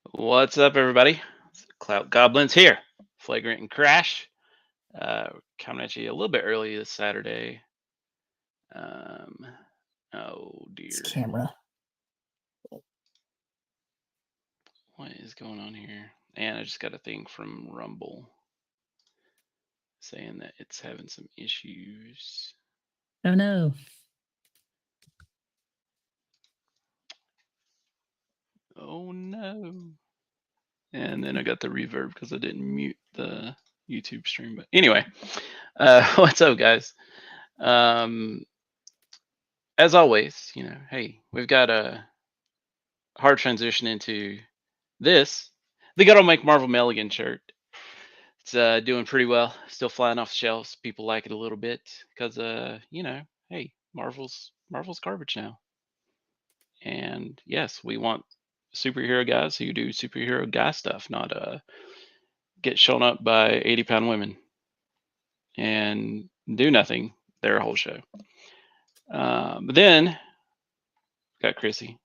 What's up, everybody? Clout Goblins here. Flagrant and Crash. Coming at you a little bit early this Saturday. Um, oh This dear, camera. what is going on here? And I just got a thing from Rumble saying that it's having some issues. Oh no. Oh no! And then I got the reverb because I didn't mute the YouTube stream. But anyway, what's up, guys? Um, as always, hey, we've got a hard transition into this. They got to make Marvel Milligan shirt. It's doing pretty well. Still flying off the shelves. People like it a little bit because hey, Marvel's garbage now. And yes, we want superhero guys who do superhero guy stuff, not get shown up by 80-pound women and do nothing their whole show. But then got Chrissy.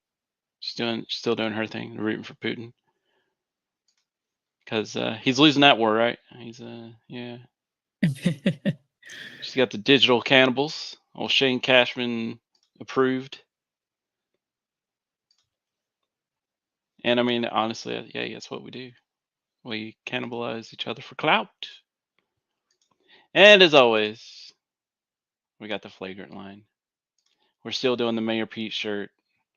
She's still doing her thing, rooting for Putin because he's losing that war, right? He's yeah. She's got the digital cannibals. Old Shane Cashman approved. And I mean, honestly, yeah, that's what we do. We cannibalize each other for clout. And as always, we got the Flagrant line. We're still doing the Mayor Pete shirt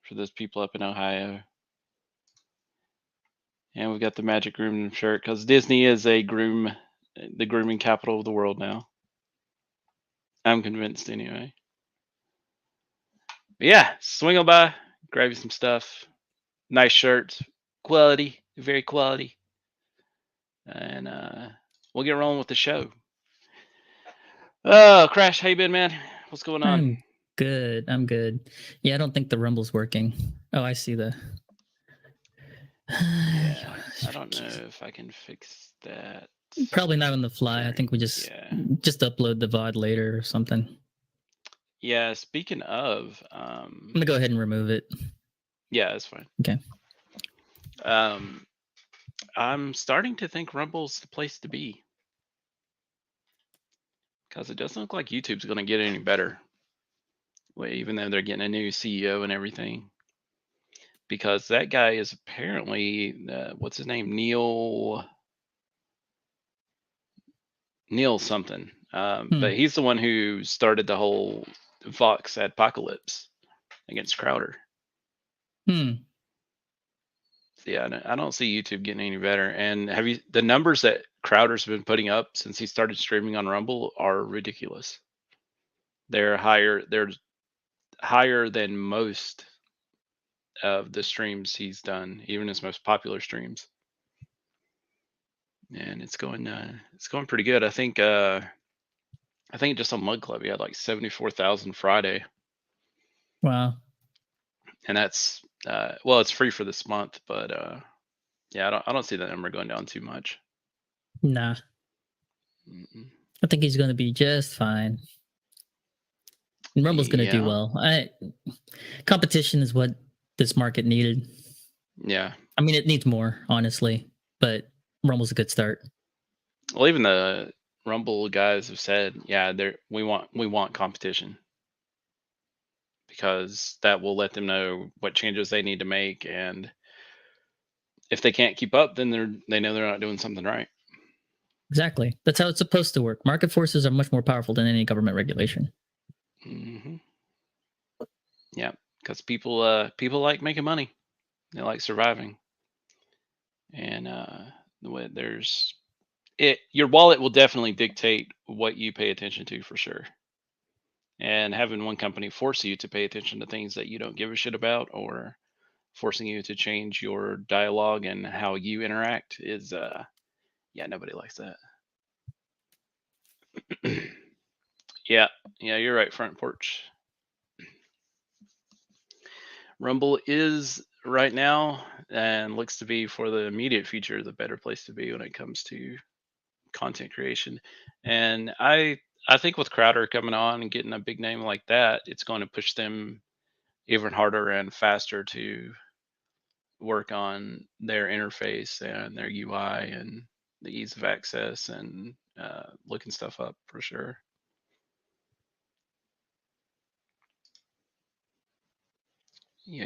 for those people up in Ohio. And we've got the Magic Groom shirt because Disney is the grooming capital of the world now. I'm convinced anyway. But yeah, swing on by, grab you some stuff. Nice shirts, quality, very quality. And we'll get rolling with the show. Oh, Crash, how you been, man? What's going on? I'm good. I'm good. Yeah, I don't think the rumble's working. Oh, I see the. Yeah, I don't know if I can fix that. Probably not on the fly. I think we just upload the VOD later or something. Yeah, speaking of, I'm gonna go ahead and remove it. Yeah, that's fine. Okay. I'm starting to think Rumble's the place to be because it doesn't look like YouTube's going to get any better. Well, even though they're getting a new CEO and everything, because that guy is apparently what's his name, Neil something. But he's the one who started the whole Vox apocalypse against Crowder. Yeah, I don't see YouTube getting any better. And have you the numbers that Crowder's been putting up since he started streaming on Rumble are ridiculous. They're higher than most of the streams he's done, even his most popular streams. And it's going pretty good. I think just on Mud Club he had like 74,000 Friday. Wow. And that's well, it's free for this month, but yeah, I don't see that number going down too much. Nah. I think he's going to be just fine. And Rumble's going to do well. Competition is what this market needed. Yeah. I mean, it needs more, honestly, but Rumble's a good start. Well, even the Rumble guys have said, yeah, we want competition because that will let them know what changes they need to make, and if they can't keep up, then they know they're not doing something right. Exactly. That's how it's supposed to work. Market forces are much more powerful than any government regulation. Yeah, because people like making money. They like surviving, and your wallet will definitely dictate what you pay attention to for sure. And having one company force you to pay attention to things that you don't give a shit about, or forcing you to change your dialogue and how you interact is yeah, nobody likes that. yeah, you're right, front porch. Rumble is right now and looks to be for the immediate future the better place to be when it comes to content creation. And I think with Crowder coming on and getting a big name like that, it's going to push them even harder and faster to work on their interface and their UI and the ease of access and looking stuff up for sure. Yeah.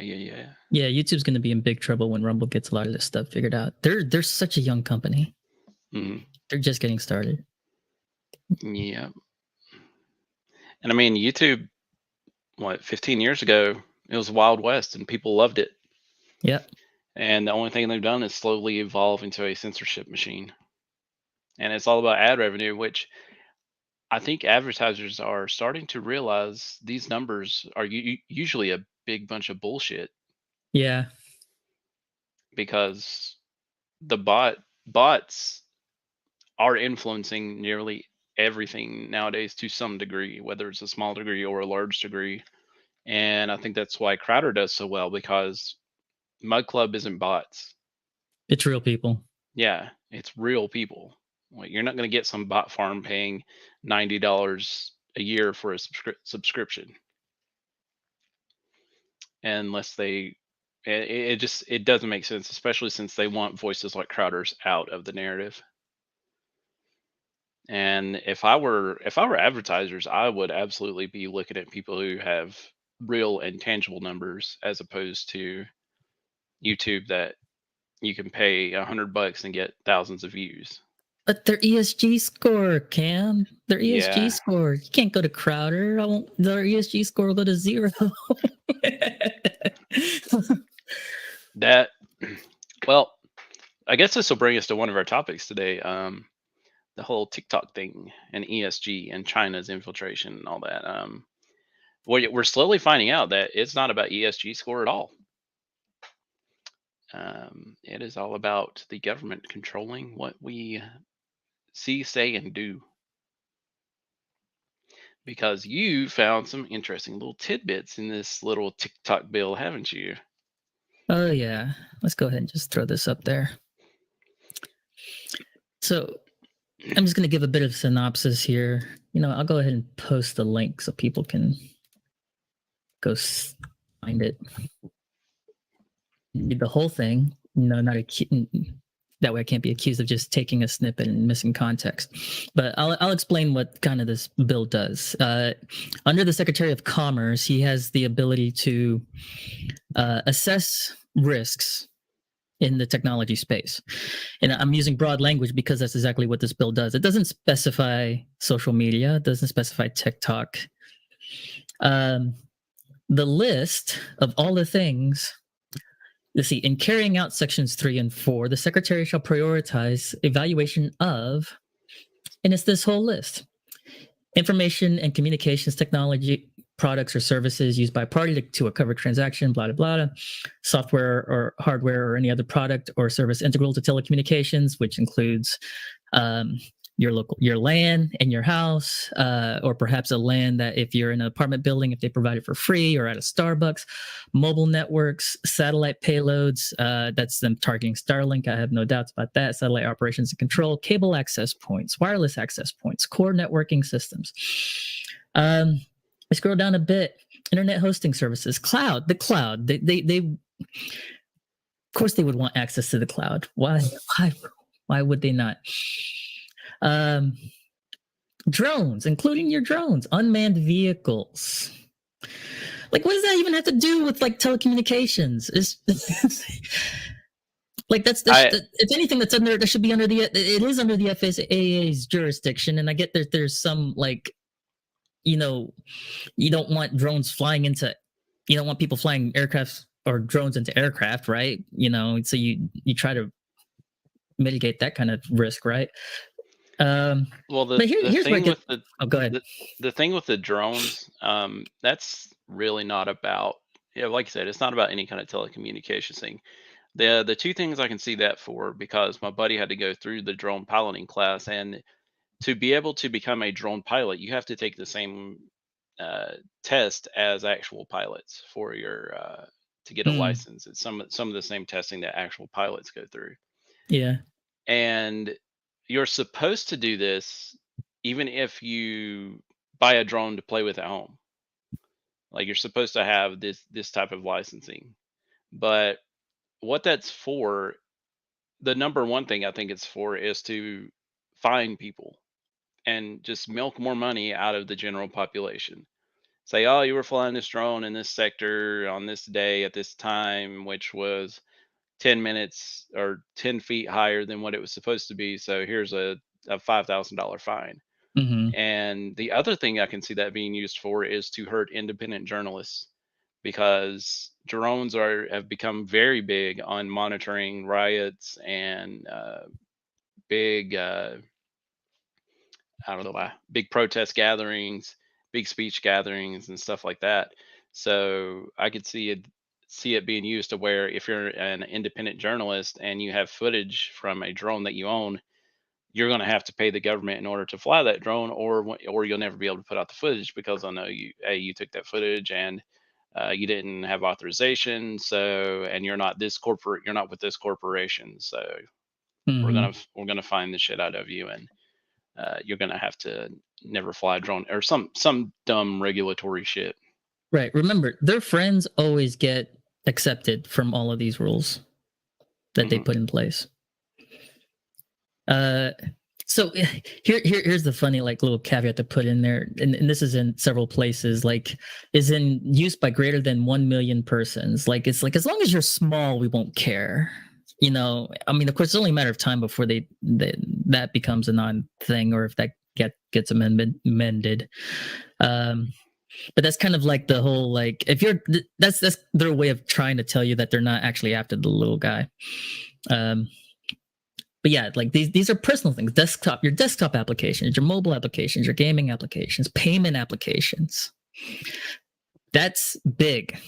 Yeah, YouTube's going to be in big trouble when Rumble gets a lot of this stuff figured out. They're such a young company. They're just getting started. Yeah. And I mean, YouTube, 15 years ago, it was Wild West and people loved it. Yep. And the only thing they've done is slowly evolve into a censorship machine. And it's all about ad revenue, which I think advertisers are starting to realize these numbers are usually a big bunch of bullshit. Yeah. Because the bots are influencing nearly everything nowadays to some degree, whether it's a small degree or a large degree. And I think that's why Crowder does so well, because Mug Club isn't bots. It's real people. Yeah, it's real people. Like, you're not going to get some bot farm paying $90 a year for a subscription, unless they. It doesn't make sense, especially since they want voices like Crowder's out of the narrative. And if I were advertisers, I would absolutely be looking at people who have real and tangible numbers, as opposed to YouTube that you can pay $100 and get thousands of views. But their ESG score, Cam, their ESG Yeah. score. You can't go to Crowder. Their ESG score will go to 0. Well, I guess this will bring us to one of our topics today. The whole TikTok thing and ESG and China's infiltration and all that. We're slowly finding out that it's not about ESG score at all. It is all about the government controlling what we see, say, and do. Because you found some interesting little tidbits in this little TikTok bill, haven't you? Oh, yeah. Let's go ahead and just throw this up there. So I'm just going to give a bit of synopsis here. I'll go ahead and post the link so people can go find it. The whole thing, that way I can't be accused of just taking a snippet and missing context. But I'll explain what kind of this bill does. Under the Secretary of Commerce, he has the ability to assess risks in the technology space. And I'm using broad language because that's exactly what this bill does. It doesn't specify social media. It doesn't specify TikTok. The list of all the things, let's see, in carrying out sections 3 and 4, the secretary shall prioritize evaluation of, and it's this whole list: information and communications technology products or services used by a party to a covered transaction, blah, blah, blah, software or hardware or any other product or service integral to telecommunications, which includes your LAN in your house, or perhaps a LAN that if you're in an apartment building, if they provide it for free, or at a Starbucks, mobile networks, satellite payloads, that's them targeting Starlink. I have no doubts about that. Satellite operations and control, cable access points, wireless access points, core networking systems. I scroll down a bit. Internet hosting services, cloud, the cloud. They of course they would want access to the cloud. Why would they not? Drones, including your drones, unmanned vehicles. Like, what does that even have to do with like telecommunications? Like that's if anything that's under, that should be under it is under the FAA's jurisdiction. And I get that there's some like, you don't want drones flying into, you don't want people flying aircraft or drones into aircraft, right? So you try to mitigate that kind of risk, right? Well, go ahead. The thing with the drones, that's really not about, like you said, it's not about any kind of telecommunications thing. The two things I can see that for, because my buddy had to go through the drone piloting class, and to be able to become a drone pilot, you have to take the same test as actual pilots for your to get a license. It's some of the same testing that actual pilots go through. Yeah. And you're supposed to do this even if you buy a drone to play with at home. Like, you're supposed to have this type of licensing. But what that's for, the number one thing I think it's for is to find people and just milk more money out of the general population. Say, oh, you were flying this drone in this sector on this day at this time, which was 10 minutes or 10 feet higher than what it was supposed to be. So here's a $5,000 fine. Mm-hmm. And the other thing I can see that being used for is to hurt independent journalists, because drones have become very big on monitoring riots and big I don't know why, big protest gatherings, big speech gatherings, and stuff like that. So I could see it being used to where if you're an independent journalist and you have footage from a drone that you own, you're going to have to pay the government in order to fly that drone, or you'll never be able to put out the footage because they'll know you took that footage and you didn't have authorization. So, and you're not with this corporation. So Mm-hmm. we're gonna find the shit out of you, and you're gonna have to never fly a drone or some dumb regulatory shit. Right. Remember, their friends always get accepted from all of these rules that they put in place. So here's the funny little caveat to put in there, and this is in several places. Is in use by greater than 1 million persons. It's as long as you're small, we won't care. I mean, of course, it's only a matter of time before that becomes a non-thing, or if that gets amended. But that's kind of the whole if you're that's their way of trying to tell you that they're not actually after the little guy. But yeah, these are personal things. Your desktop applications, your mobile applications, your gaming applications, payment applications. That's big.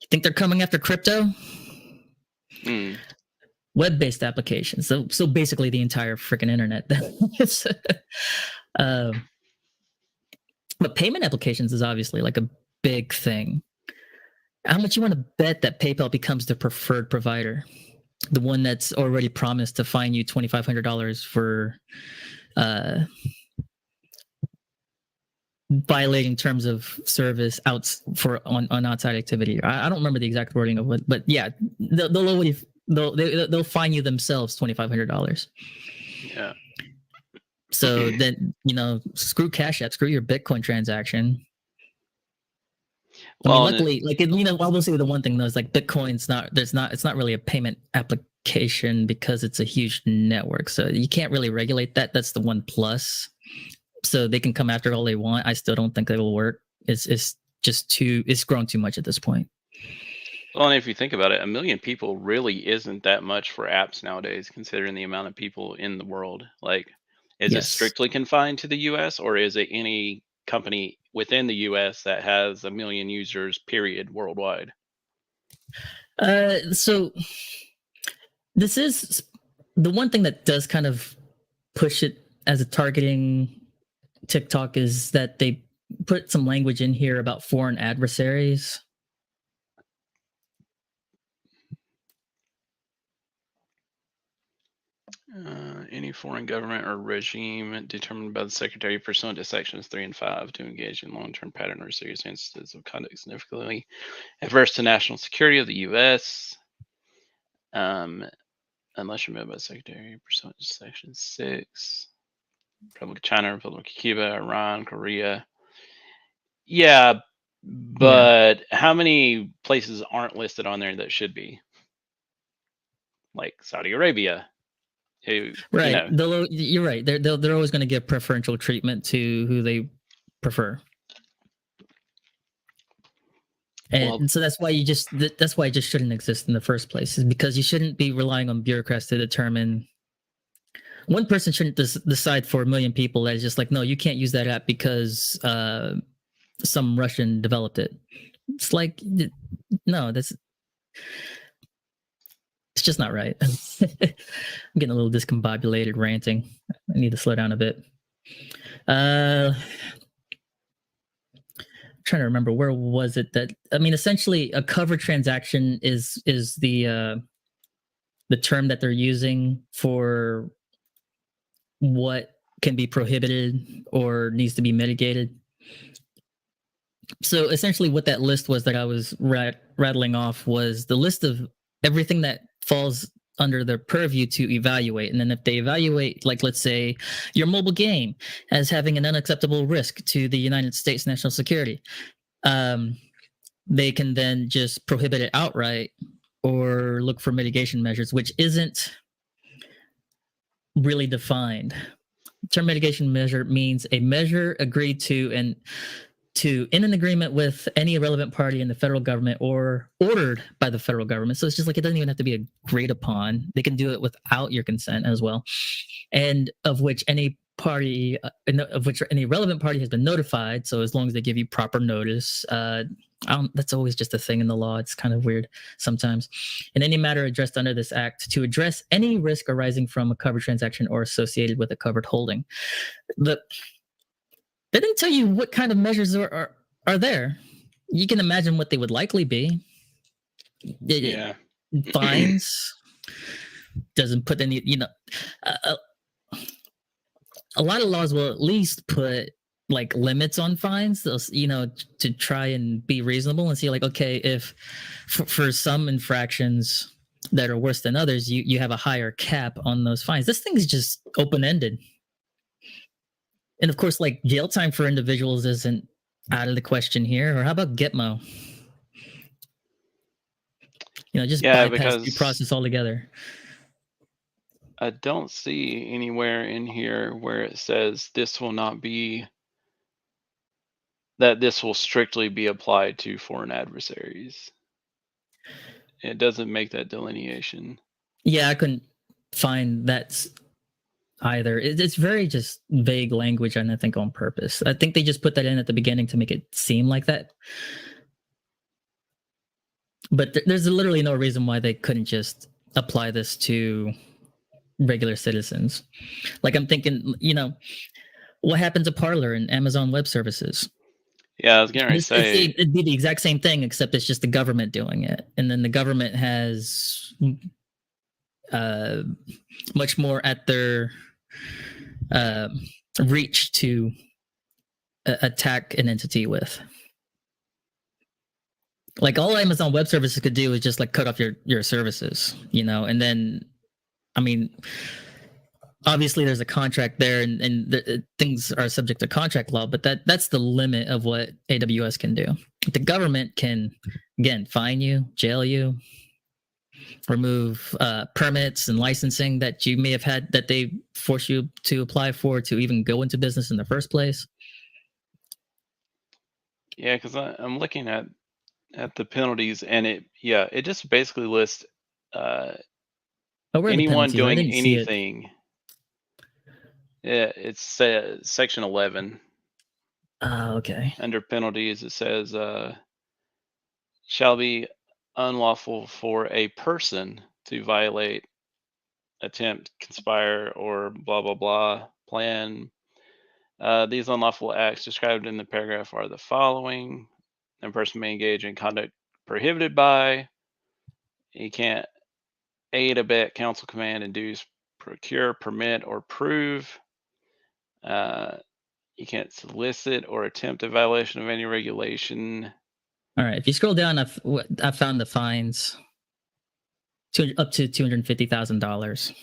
You think they're coming after crypto? Web-based applications. So basically the entire freaking internet. But payment applications is obviously a big thing. How much you want to bet that PayPal becomes the preferred provider? The one that's already promised to fine you $2,500 for violating terms of service on outside activity. I don't remember the exact wording of it, but yeah, they'll fine you themselves $2,500. Yeah. So then screw Cash App, screw your Bitcoin transaction. I mean, luckily, I will say the one thing though is Bitcoin's it's not really a payment application because it's a huge network. So you can't really regulate that. That's the one plus. So they can come after all they want. I still don't think it will work. It's grown too much at this point. Well, and if you think about it, 1 million people really isn't that much for apps nowadays, considering the amount of people in the world. Is it strictly confined to the US, or is it any company within the US that has 1 million users, period, worldwide? So this is the one thing that does kind of push it as a targeting TikTok is that they put some language in here about foreign adversaries. Any foreign government or regime determined by the Secretary pursuant to Sections 3 and 5 to engage in long-term pattern or serious instances of conduct significantly adverse to national security of the U.S. Unless removed by the Secretary pursuant to Section 6. Republic of China, Republic of Cuba, Iran, Korea. Yeah, but how many places aren't listed on there that should be? Like Saudi Arabia. Right. You're right. They're always going to give preferential treatment to who they prefer. And so that's why it just shouldn't exist in the first place, is because you shouldn't be relying on bureaucrats to determine. One person shouldn't decide for 1 million people that is just no, you can't use that app because some Russian developed it. It's no, it's just not right. I'm getting a little discombobulated ranting. I need to slow down a bit. Trying to remember, where was it that essentially a covered transaction is the term that they're using for what can be prohibited or needs to be mitigated. So essentially what that list was that I was rattling off was the list of everything that falls under their purview to evaluate. And then if they evaluate, like, let's say your mobile game as having an unacceptable risk to the United States national security, they can then just prohibit it outright or look for mitigation measures, which isn't really defined. Term mitigation measure means a measure agreed to in an agreement with any relevant party in the federal government or ordered by the federal government. So it's just like, it doesn't even have to be agreed upon. They can do it without your consent as well. And of which any party, of which any relevant party has been notified. So as long as they give you proper notice, that's always just a thing in the law. It's kind of weird sometimes. In any matter addressed under this act, to address any risk arising from a covered transaction or associated with a covered holding. They didn't tell you what kind of measures are there. You can imagine what they would likely be. Yeah. Fines. Doesn't put any, a lot of laws will at least put like limits on fines, to try and be reasonable and see, like, okay, if for some infractions that are worse than others, you have a higher cap on those fines. This thing is just open-ended. And of course, like, jail time for individuals isn't out of the question here. Or how about Gitmo? Just bypass due process altogether. I don't see anywhere in here where it says this will strictly be applied to foreign adversaries. It doesn't make that delineation. Yeah, I couldn't find that either. It's very just vague language, and I think on purpose. I think they just put that in at the beginning to make it seem like that. But there's literally no reason why they couldn't just apply this to regular citizens. Like, I'm thinking, what happened to Parler and Amazon Web Services? Yeah, I was going to say it'd be the exact same thing, except it's just the government doing it, and then the government has much more at their reach to attack an entity with. Like, all Amazon Web Services could do is just like cut off your services, and then, I mean, obviously there's a contract there, and things are subject to contract law, but that's the limit of what AWS can do. The government can, again, fine you, jail you, remove permits and licensing that you may have had that they force you to apply for to even go into business in the first place. Yeah, because I'm looking at the penalties, and it just basically lists anyone doing anything. Yeah, it's section 11. Okay. Under penalties, it says shall be unlawful for a person to violate, attempt, conspire, or blah blah blah plan. These unlawful acts described in the paragraph are the following: a person may engage in conduct prohibited by. He can't aid, abet, counsel, command, induce, procure, permit, or prove. You can't solicit or attempt a violation of any regulation. All right. If you scroll down, I found the fines up to $250,000.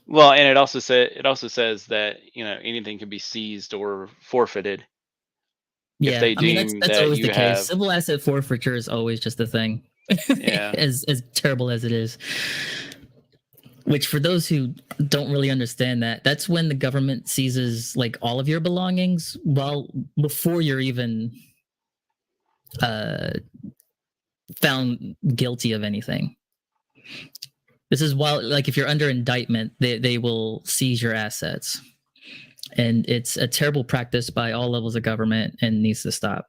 Well, and it also says that anything can be seized or forfeited. Yeah, if they deem that's that always you the have case. Civil asset forfeiture is always just a thing. Yeah. as terrible as it is. Which, for those who don't really understand that's when the government seizes like all of your belongings before you're even found guilty of anything. This is like, if you're under indictment, they will seize your assets. And it's a terrible practice by all levels of government and needs to stop.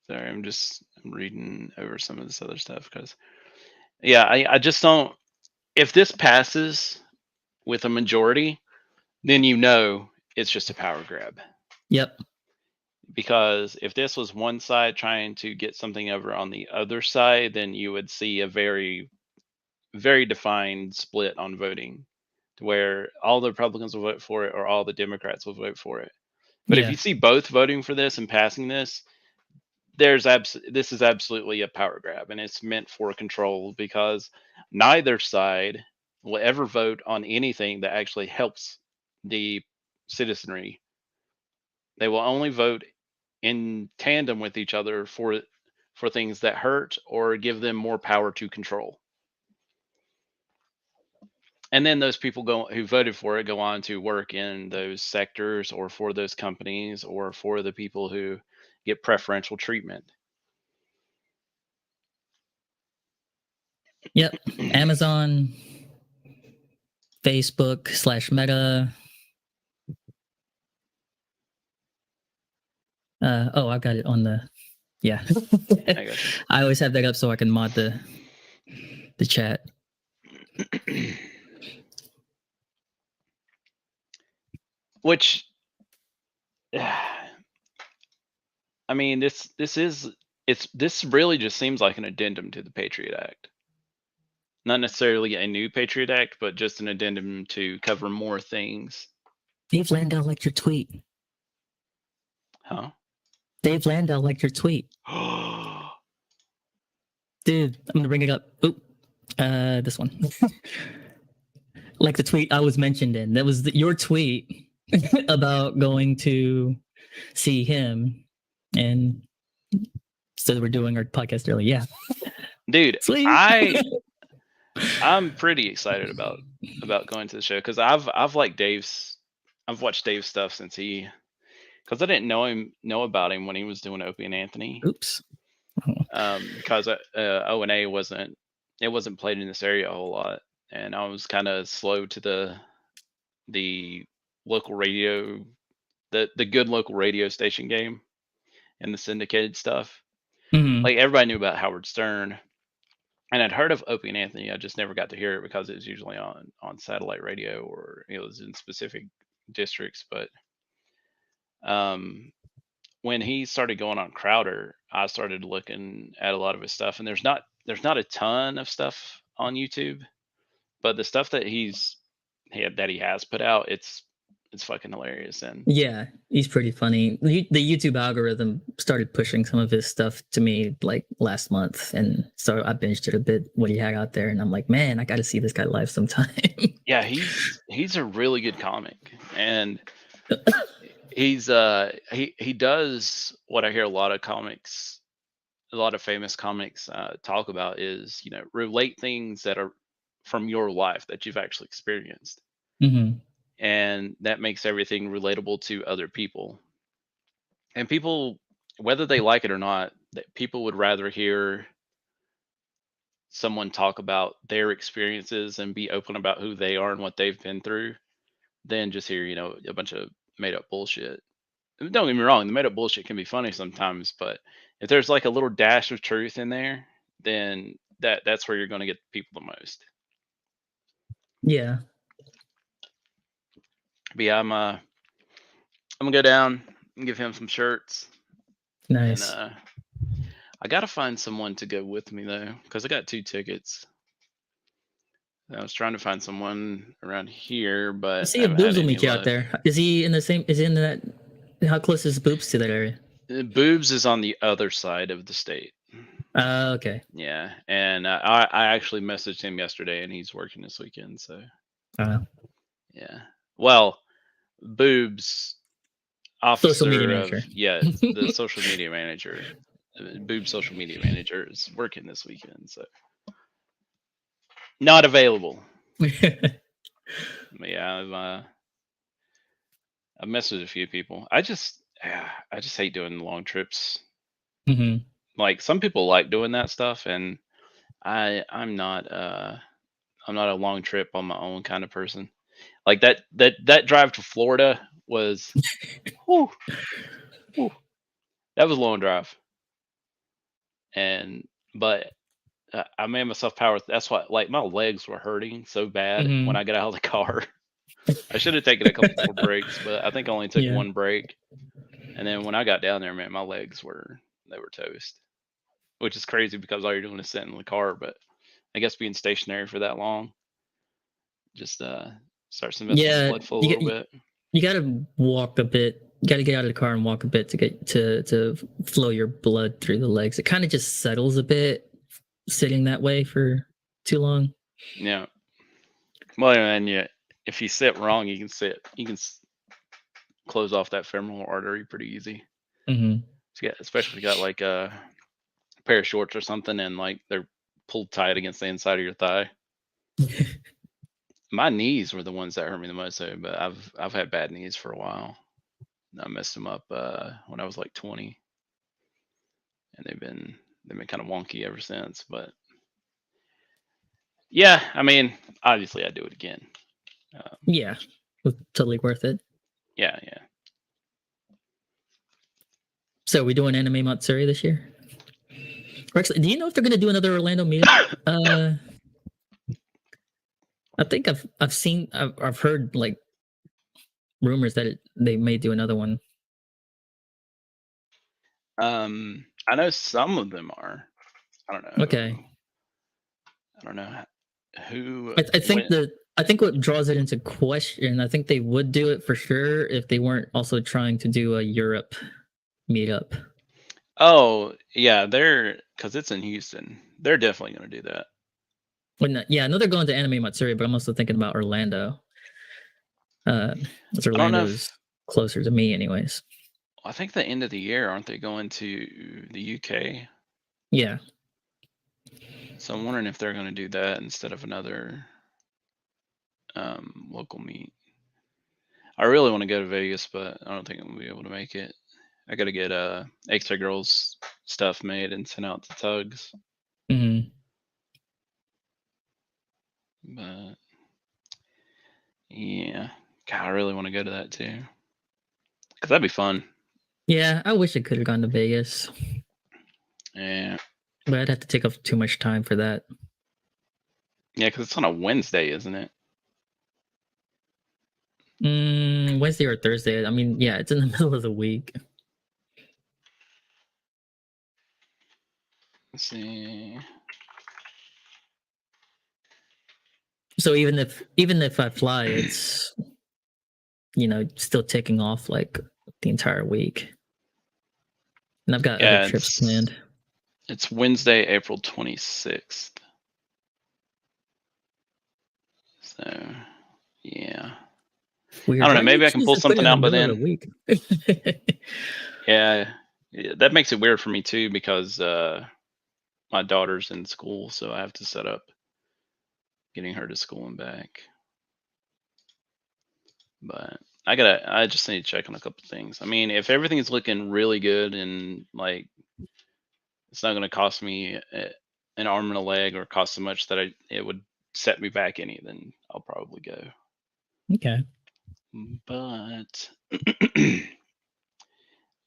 Sorry, I'm reading over some of this other stuff because, I just don't. If this passes with a majority, then it's just a power grab. Yep. Because if this was one side trying to get something over on the other side, then you would see a very, very defined split on voting. to where all the Republicans will vote for it or all the Democrats will vote for it. But if Yeah. you see both voting for this and passing this, this is absolutely a power grab, and it's meant for control because neither side will ever vote on anything that actually helps the citizenry. They will only vote in tandem with each other for things that hurt or give them more power to control. And then those people who voted for it go on to work in those sectors or for those companies or for the people who get preferential treatment. Yep. Amazon, Facebook / Meta. Oh, I've got it on the. Yeah. I guess. I always have that up so I can mod the chat. Which, I mean, this really just seems like an addendum to the Patriot Act. Not necessarily a new Patriot Act, but just an addendum to cover more things. Dave Landau liked your tweet. Huh? Dave Landau liked your tweet. Dude, I'm gonna bring it up. Oop. This one. Like the tweet I was mentioned in. That was your tweet about going to see him, and so we're doing our podcast early. Yeah, dude, sweet. I'm pretty excited about going to the show because I've watched Dave's stuff since because I didn't know about him when he was doing Opie and Anthony. Oops. Because O&A wasn't played in this area a whole lot, and I was kind of slow to the local radio, the good local radio station game, and the syndicated stuff. Mm-hmm. Like everybody knew about Howard Stern, and I'd heard of Opie and Anthony. I just never got to hear it because it was usually on satellite radio or it was in specific districts. But when he started going on Crowder, I started looking at a lot of his stuff, and there's not a ton of stuff on YouTube, but the stuff that he has put out, it's fucking hilarious. And yeah, he's pretty funny. The YouTube algorithm started pushing some of his stuff to me like last month, and so I binged it a bit what he had out there, and I'm like, man, I got to see this guy live sometime. Yeah, he's a really good comic, and he does what I hear a lot of famous comics talk about is, relate things that are from your life that you've actually experienced. Mm-hmm. And that makes everything relatable to other people. And people, whether they like it or not, that people would rather hear someone talk about their experiences and be open about who they are and what they've been through than just hear, a bunch of made up bullshit. Don't get me wrong, the made up bullshit can be funny sometimes, but if there's like a little dash of truth in there, then that's where you're going to get people the most. Yeah. But yeah, I'm gonna go down and give him some shirts. Nice. And I gotta find someone to go with me though, because I got 2 tickets. I was trying to find someone around here, but see if Boobs will meet you out there. Is he in that? How close is Boobs to that area? Boobs is on the other side of the state. Okay. Yeah, and I actually messaged him yesterday, and he's working this weekend. So. Yeah. Well, Boobs, officer social media manager. The social media manager. Boobs social media manager is working this weekend, so not available. But yeah, I've messed with a few people. I just hate doing long trips. Mm-hmm. Like some people like doing that stuff, and I'm not a long trip on my own kind of person. Like that drive to Florida was, whew, that was a long drive. But I made myself power. That's why, like, my legs were hurting so bad when I got out of the car. I should have taken a couple more breaks, but I think I only took one break. And then when I got down there, man, my legs were toast, which is crazy because all you're doing is sitting in the car. But I guess being stationary for that long just Starts investing his blood flow a little bit. You gotta walk a bit. You gotta get out of the car and walk a bit to get to flow your blood through the legs. It kind of just settles a bit sitting that way for too long. Yeah. Well, and yeah, if you sit wrong, you can close off that femoral artery pretty easy. Mm-hmm. Especially if you got like a pair of shorts or something, and like they're pulled tight against the inside of your thigh. My knees were the ones that hurt me the most, though. But I've had bad knees for a while. I messed them up when I was like 20, and they've been kind of wonky ever since. But yeah, I mean, obviously, I'd do it again. Yeah, totally worth it. Yeah. So we doing Anime Matsuri this year? Or actually, do you know if they're gonna do another Orlando meetup? I think I've heard like rumors that they may do another one. I know some of them are. I don't know. Okay. I don't know who. I think what draws it into question, I think they would do it for sure if they weren't also trying to do a Europe meetup. Oh yeah, because it's in Houston. They're definitely going to do that. Yeah, I know they're going to Anime Matsuri, but I'm also thinking about Orlando. Orlando's closer to me, anyways. I think the end of the year, aren't they going to the UK? Yeah. So I'm wondering if they're going to do that instead of another local meet. I really want to go to Vegas, but I don't think I'm going to be able to make it. I got to get Extra Girls stuff made and sent out to Tugs. Mm-hmm. But yeah, God, I really want to go to that too, because that'd be fun. Yeah, I wish I could have gone to Vegas. Yeah. But I'd have to take up too much time for that. Yeah, because it's on a Wednesday, isn't it? Wednesday or Thursday. I mean, yeah, it's in the middle of the week. Let's see. So even if I fly, it's still taking off like the entire week. And I've got other trips planned. It's Wednesday, April 26th. So, yeah. Weird. I don't know. Maybe I can pull something out by then. Week. Yeah, that makes it weird for me too, because my daughter's in school, so I have to set up getting her to school and back. But I just need to check on a couple things. I mean, if everything's looking really good and like it's not going to cost me an arm and a leg or cost so much that it would set me back any, then I'll probably go. Okay. But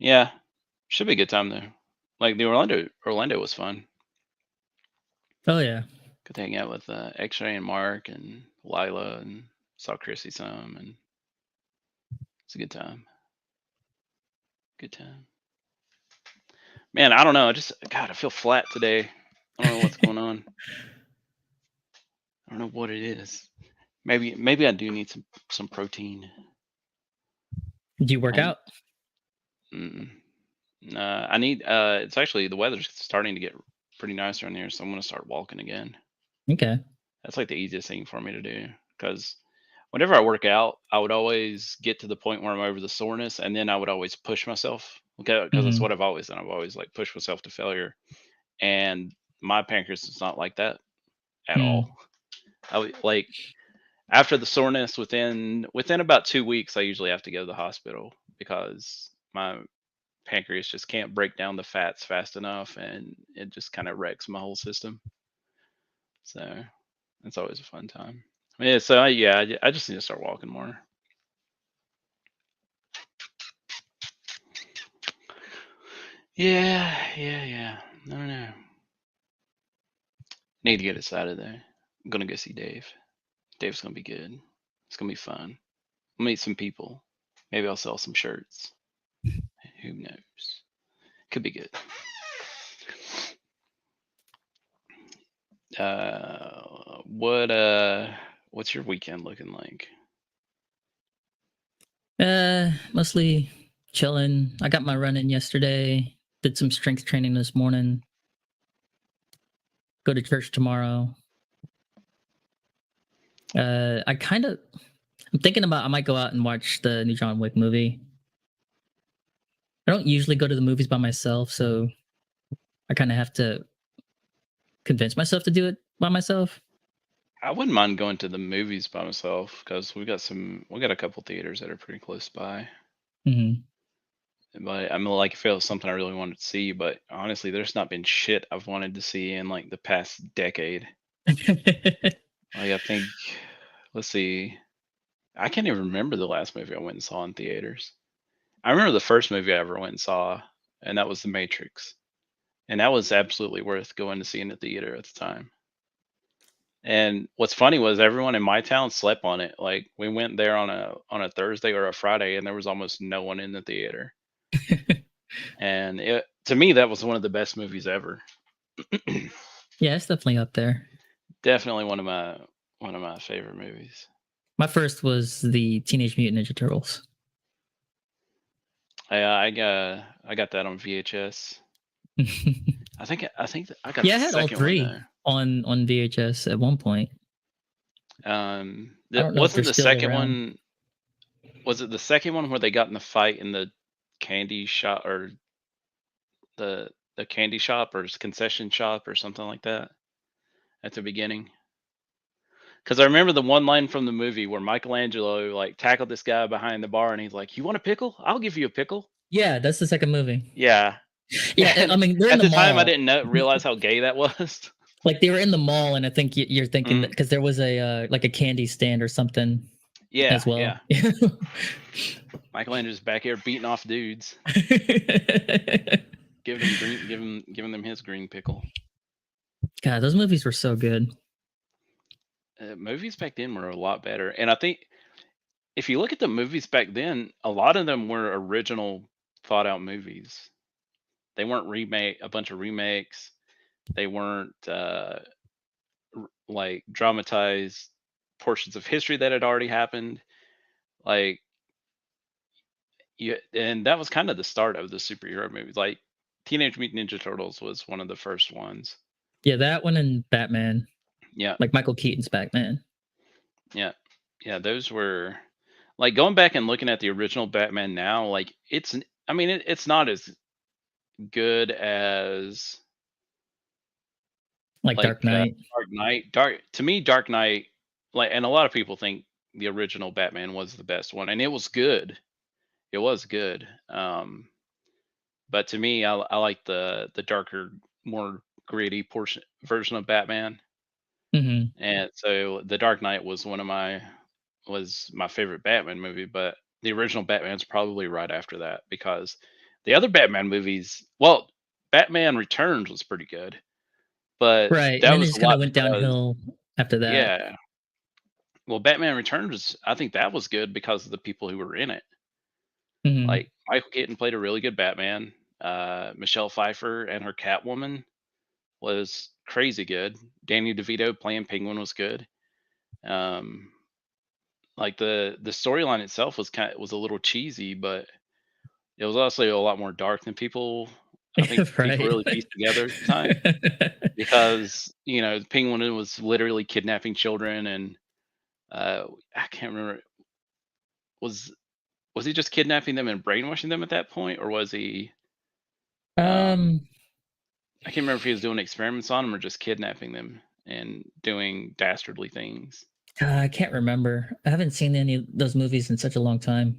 yeah, should be a good time though. Like the Orlando was fun. Oh yeah. Got to hang out with X-Ray and Mark and Lila, and saw Chrissy some, and it's a good time. Good time. Man, I don't know. I feel flat today. I don't know what's going on. I don't know what it is. Maybe I do need some protein. Do you work out? I need. It's actually, the weather's starting to get pretty nice around here, so I'm gonna start walking again. Okay. That's like the easiest thing for me to do, because whenever I work out, I would always get to the point where I'm over the soreness, and then I would always push myself. Okay, because that's what I've always done. I've always like pushed myself to failure, and my pancreas is not like that at all. I would, like, after the soreness, within about 2 weeks, I usually have to go to the hospital, because my pancreas just can't break down the fats fast enough, and it just kind of wrecks my whole system. So it's always a fun time. Yeah, so I just need to start walking more. Yeah. I don't know. Need to get excited though. I'm gonna go see Dave. Dave's gonna be good. It's gonna be fun. I'll meet some people. Maybe I'll sell some shirts. Who knows? Could be good. What's your weekend looking like? Mostly chilling. I got my run in yesterday. Did some strength training this morning. Go to church tomorrow. I'm thinking about I might go out and watch the new John Wick movie. I don't usually go to the movies by myself, so I kind of have to convince myself to do it by myself. I wouldn't mind going to the movies by myself because we got a couple theaters that are pretty close by. Mm-hmm. But I'm like, if it was something I really wanted to see, but honestly, there's not been shit I've wanted to see in like the past decade. Like I think, let's see, I can't even remember the last movie I went and saw in theaters. I remember the first movie I ever went and saw, and that was The Matrix, and that was absolutely worth going to see in the theater at the time. And what's funny was everyone in my town slept on it. Like we went there on a Thursday or a Friday, and there was almost no one in the theater. And to me, that was one of the best movies ever. Yeah, it's definitely up there. Definitely one of my favorite movies. My first was the Teenage Mutant Ninja Turtles. I got that on VHS. I think I got Yeah, I the had all second three one on VHS at one point. there. I don't know if Wasn't they're the still second around. one? Was it the second one where they got in the fight in the candy shop or the candy shop or concession shop or something like that at the beginning? Because I remember the one line from the movie where Michelangelo like tackled this guy behind the bar and he's like, "You want a pickle? I'll give you a pickle." Yeah, that's the second movie. Yeah. Yeah, I And mean they're in at the the time, I mall. didn't realize how gay that was. Like they were in the mall, and I think you're thinking Mm, because there was a like a candy stand or something yeah, as well. yeah. Michelangelo's back here beating off dudes, giving them his green pickle. God, those movies were so good. Movies back then were a lot better, and I think if you look at the movies back then, a lot of them were original, thought out movies. They weren't a bunch of remakes. They weren't like dramatized portions of history that had already happened. Like yeah, and that was kind of the start of the superhero movies. Like Teenage Mutant Ninja Turtles was one of the first ones. Yeah, that one and Batman, Yeah, like Michael Keaton's Batman. yeah, yeah. Those were like going back and looking at the original Batman now. Like I mean, it's not as good as Like like Dark Knight. Dark Knight. To me, Dark Knight, like, and a lot of people think the original Batman was the best one, and it was good. It was good. But to me, I like the darker, more gritty portion version of Batman. Hmm. And so The Dark Knight was my favorite Batman movie, but the original Batman's probably right after that because the other Batman movies, well, Batman Returns was pretty good, but Right, and that then it was just a kind of lot went because downhill after that. yeah. Well, Batman Returns, I think that was good because of the people who were in it. Hmm. Like Michael Keaton played a really good Batman. Michelle Pfeiffer and her Catwoman was crazy good. Danny DeVito playing Penguin was good. Um, like the storyline itself was a little cheesy, but it was also a lot more dark than I think people Right. really pieced together at the time because the Penguin was literally kidnapping children and I can't remember was was he just kidnapping them and brainwashing them at that point or was he um um, I can't remember if he was doing experiments on them or just kidnapping them and doing dastardly things. I can't remember. I haven't seen any of those movies in such a long time.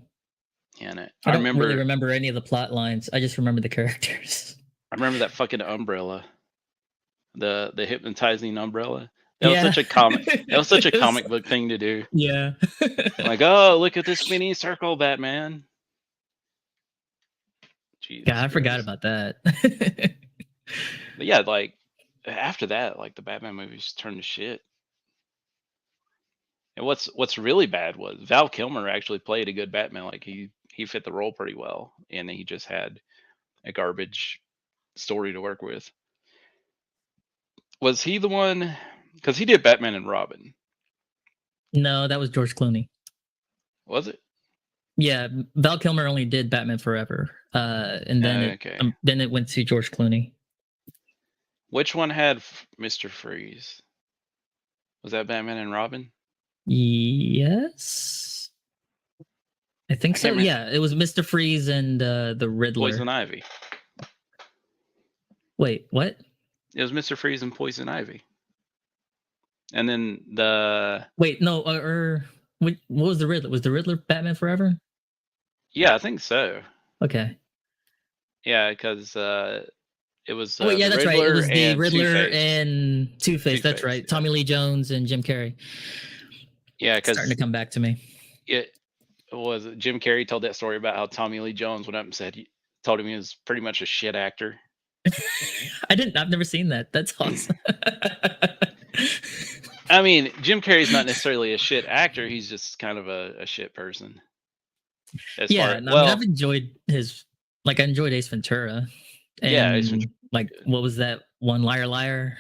And I I don't really remember remember any of the plot lines. I just remember the characters. I remember that fucking umbrella, the hypnotizing umbrella. Yeah. That was such a It was- comic book thing to do. yeah. Like, oh, look at this spinning circle, Batman. God, Jesus I forgot Christ. about that. But yeah, like after that, like the Batman movies turned to shit. And what's really bad was Val Kilmer actually played a good Batman. Like he fit the role pretty well, and he just had a garbage story to work with. Was he the one? Because he did Batman and Robin. No, that was George Clooney. Was it? Yeah, Val Kilmer only did Batman Forever, and then Okay. then it went to George Clooney. Which one had Mr. Freeze? Was that Batman and Robin? Yes, I think I so. can't remember. Yeah, it was Mr. Freeze and the Riddler. Poison Ivy. Wait, what? It was Mr. Freeze and Poison Ivy. And then the Wait, no, what was the Riddler? Was the Riddler Batman Forever? yeah, I think so. Okay. Yeah, because it was Oh, yeah, the that's right. It Riddler was the and Riddler Two-Face. and Two-Face. That's Two-Face, right. yeah. Tommy Lee Jones and Jim Carrey. Yeah, It's starting because to come back to me. it was Jim Carrey told that story about how Tommy Lee Jones went up and told him he was pretty much a shit actor. I've never seen that. That's awesome. I mean, Jim Carrey's not necessarily a shit actor. He's just kind of a shit person. I mean, I've enjoyed I enjoyed Ace Ventura. And yeah, Ace Ventura what was that one, Liar Liar?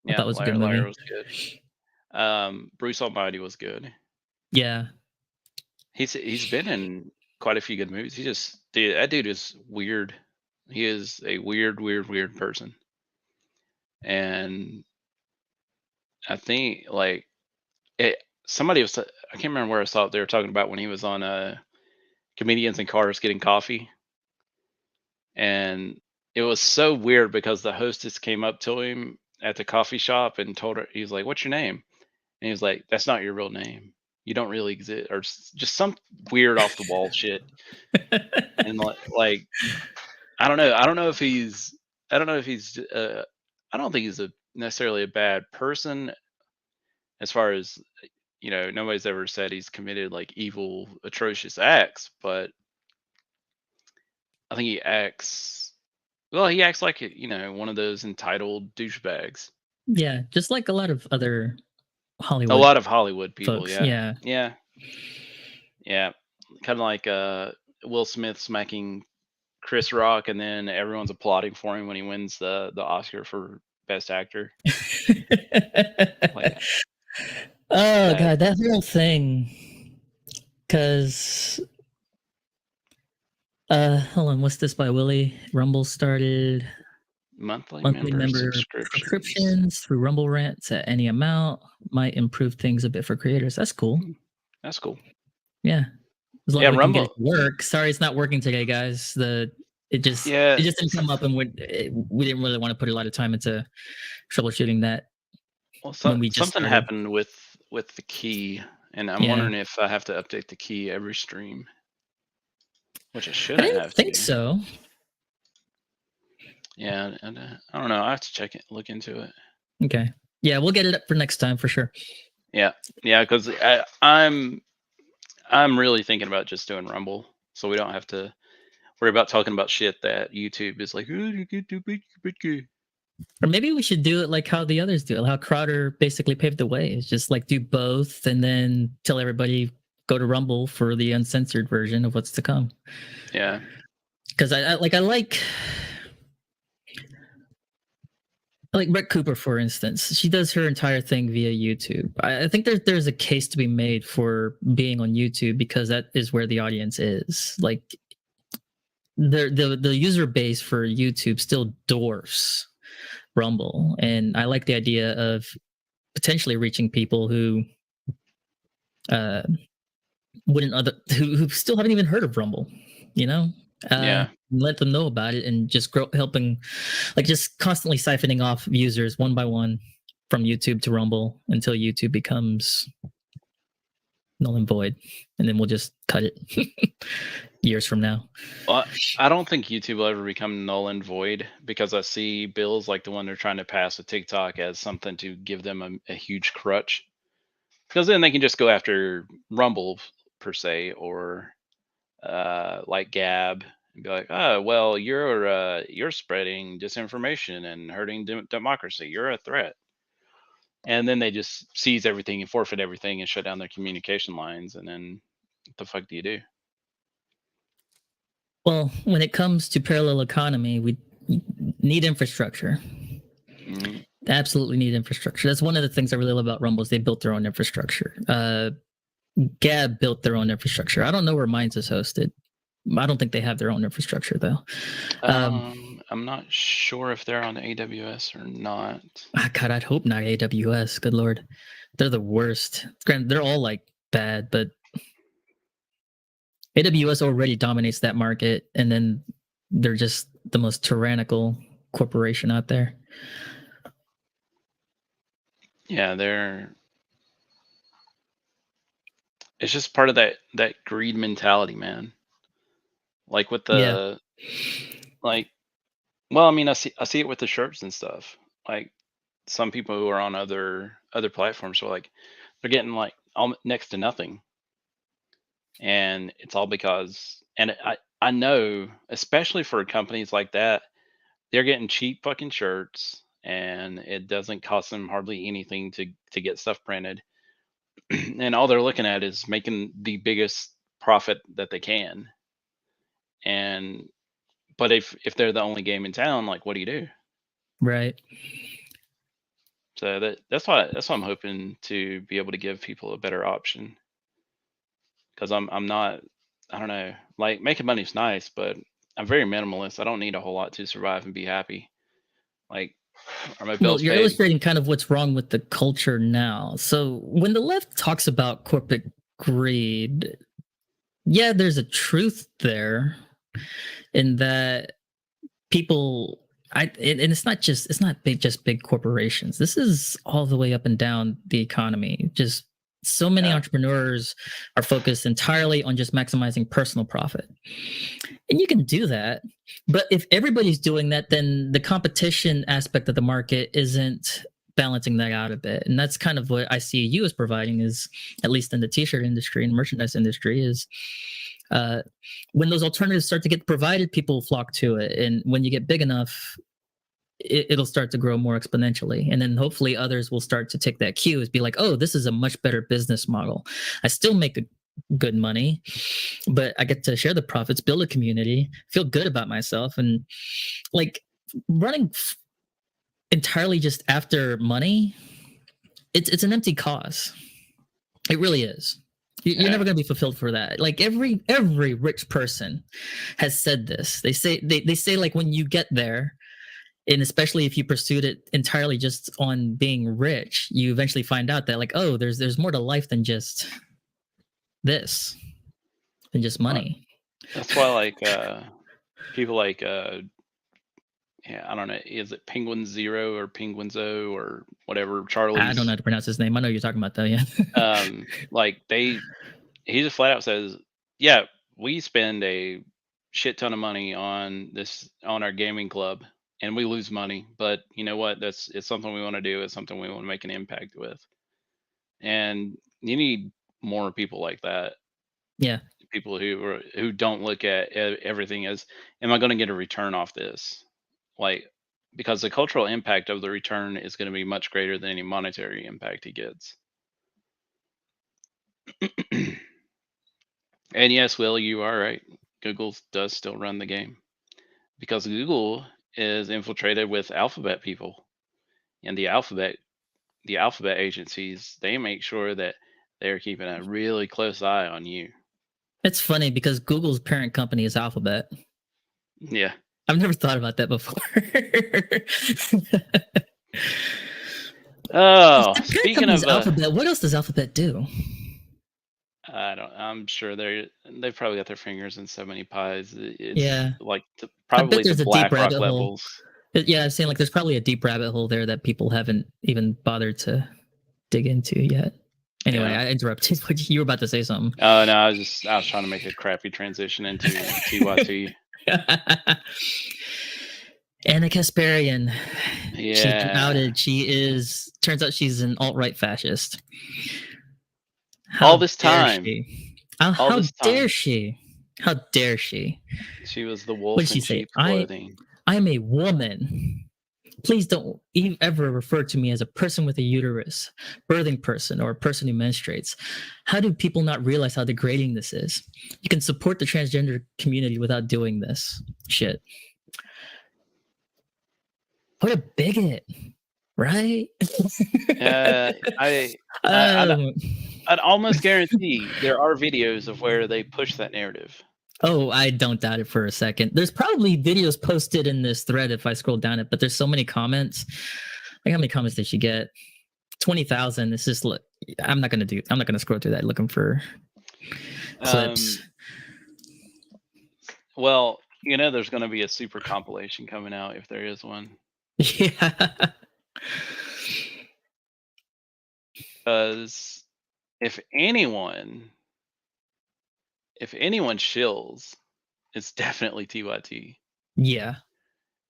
Yeah, that was a good movie. Liar was good. Bruce Almighty was good. Yeah. He's been in quite a few good movies. That dude is weird. He is a weird person. And I think somebody was, I can't remember where I saw it. They were talking about when he was on Comedians in Cars Getting Coffee. And it was so weird because the hostess came up to him at the coffee shop and told her, he was like, "What's your name?" And he was like, "That's not your real name. You don't really exist," or just some weird off the wall shit. And like, I don't know. I don't think he's necessarily a bad person, as far as, nobody's ever said he's committed like evil, atrocious acts, but I think he acts like, one of those entitled douchebags. Yeah, just like a lot of other Hollywood. A lot of Hollywood people, folks. yeah. Kind of like Will Smith smacking Chris Rock, and then everyone's applauding for him when he wins the Oscar for Best Actor. God, that whole thing. Because hold on, what's this by Willie? Rumble started monthly member subscriptions through Rumble Rants at any amount might improve things a bit for creators. That's cool. That's cool. Yeah. As long as we can get it to work. Sorry, it's not working today, guys. It just didn't come up, and we didn't really want to put a lot of time into troubleshooting that. Well, something happened with the key, and I'm wondering if I have to update the key every stream, which I shouldn't have. I think so. Yeah, and I don't know. I have to look into it. Okay. Yeah, we'll get it up for next time for sure. Yeah, because I'm really thinking about just doing Rumble, so we don't have to worry about talking about shit that YouTube is like, "Oh, you get too big." Or maybe we should do it like how the others do it, how Crowder basically paved the way. It's just like do both and then tell everybody go to Rumble for the uncensored version of what's to come. Yeah. Because I like Brett Cooper, for instance. She does her entire thing via YouTube. I think there's a case to be made for being on YouTube because that is where the audience is. Like the user base for YouTube still dwarfs Rumble, and I like the idea of potentially reaching people who who still haven't even heard of Rumble, let them know about it and just helping, like just constantly siphoning off users one by one from YouTube to Rumble until YouTube becomes null and void, and then we'll just cut it years from now. Well, I don't think YouTube will ever become null and void because I see bills like the one they're trying to pass with TikTok as something to give them a huge crutch, because then they can just go after Rumble per se, or like Gab, and be like, "Oh, well, you're spreading disinformation and hurting democracy. You're a threat." And then they just seize everything and forfeit everything and shut down their communication lines. And then what the fuck do you do? Well, when it comes to parallel economy, we need infrastructure. Mm-hmm. Absolutely need infrastructure. That's one of the things I really love about Rumble is they built their own infrastructure. Gab built their own infrastructure. I don't know where Minds is hosted. I don't think they have their own infrastructure though. I'm not sure if they're on AWS or not. God, I'd hope not AWS. Good Lord. They're the worst. Granted, they're all like bad, but AWS already dominates that market, and then they're just the most tyrannical corporation out there. Yeah, it's just part of that greed mentality, man. Like with the like, well, I mean, I see it with the shirts and stuff. Like some people who are on other platforms are like, they're getting like next to nothing, and it's all because, and I know, especially for companies like that, they're getting cheap fucking shirts, and it doesn't cost them hardly anything to get stuff printed, and all they're looking at is making the biggest profit that they can. And but if they're the only game in town, like, what do you do? Right. So that's why I'm hoping to be able to give people a better option, because I'm not, I don't know, like making money's nice, but I'm very minimalist. I don't need a whole lot to survive and be happy. Like, are my Well, bills you're paid? illustrating kind of what's wrong with the culture now. So when the left talks about corporate greed, yeah, there's a truth there in that people and it's not big corporations. This is all the way up and down the economy. Just so many Yeah. entrepreneurs are focused entirely on just maximizing personal profit. And you can do that, but if everybody's doing that, then the competition aspect of the market isn't balancing that out a bit. And that's kind of what I see you as providing, is at least in the t-shirt industry and merchandise industry, is when those alternatives start to get provided, people flock to it. And when you get big enough, it'll start to grow more exponentially. And then hopefully others will start to take that cue, is be like, oh, this is a much better business model. I still make good money, but I get to share the profits, build a community, feel good about myself. And like running entirely just after money, it's an empty cause. It really is. You're never going to be fulfilled for that. Like every rich person has said this. They say like, when you get there, and especially if you pursued it entirely just on being rich, you eventually find out that like, oh, there's more to life than just this, than just money. That's why, like, people like, yeah, I don't know, is it Penguin Zero or Penguinzo or whatever, Charlie's? I don't know how to pronounce his name. I know you're talking about though, yeah. Like he just flat out says, yeah, we spend a shit ton of money on our gaming club, and we lose money, but you know what? It's something we want to do. It's something we want to make an impact with, and you need more people like that. Yeah. People who don't look at everything as, am I going to get a return off this? Like, because the cultural impact of the return is going to be much greater than any monetary impact he gets. And yes, Will, you are right. Google does still run the game, because Google is infiltrated with Alphabet people, and the Alphabet agencies, they make sure that they're keeping a really close eye on you. It's funny because Google's parent company is Alphabet. Yeah. I've never thought about that before. Oh, speaking of Alphabet, what else does Alphabet do? I'm sure they've probably got their fingers in so many pies. It's Yeah, like probably there's the a deep BlackRock rabbit levels. Hole. Yeah, I'm saying like there's probably a deep rabbit hole there that people haven't even bothered to dig into yet. Anyway, Yeah. I interrupted. You were about to say something. Oh no, I was trying to make a crappy transition into TYT. Anna Kassparian. Yeah. She's been outed. Turns out she's an alt-right fascist. All this time. How dare she? How dare she? She was the wolf in sheep's clothing. I am a woman. Please don't ever refer to me as a person with a uterus, birthing person, or a person who menstruates. How do people not realize how degrading this is? You can support the transgender community without doing this shit. What a bigot, right? I don't I'd almost guarantee there are videos of where they push that narrative. Oh, I don't doubt it for a second. There's probably videos posted in this thread if I scroll down it, but there's so many comments. Like, how many comments did she get? 20,000. It's just look. I'm not gonna scroll through that looking for clips. Well, there's going to be a super compilation coming out if there is one. Yeah. Because if anyone shills, it's definitely TYT. Yeah.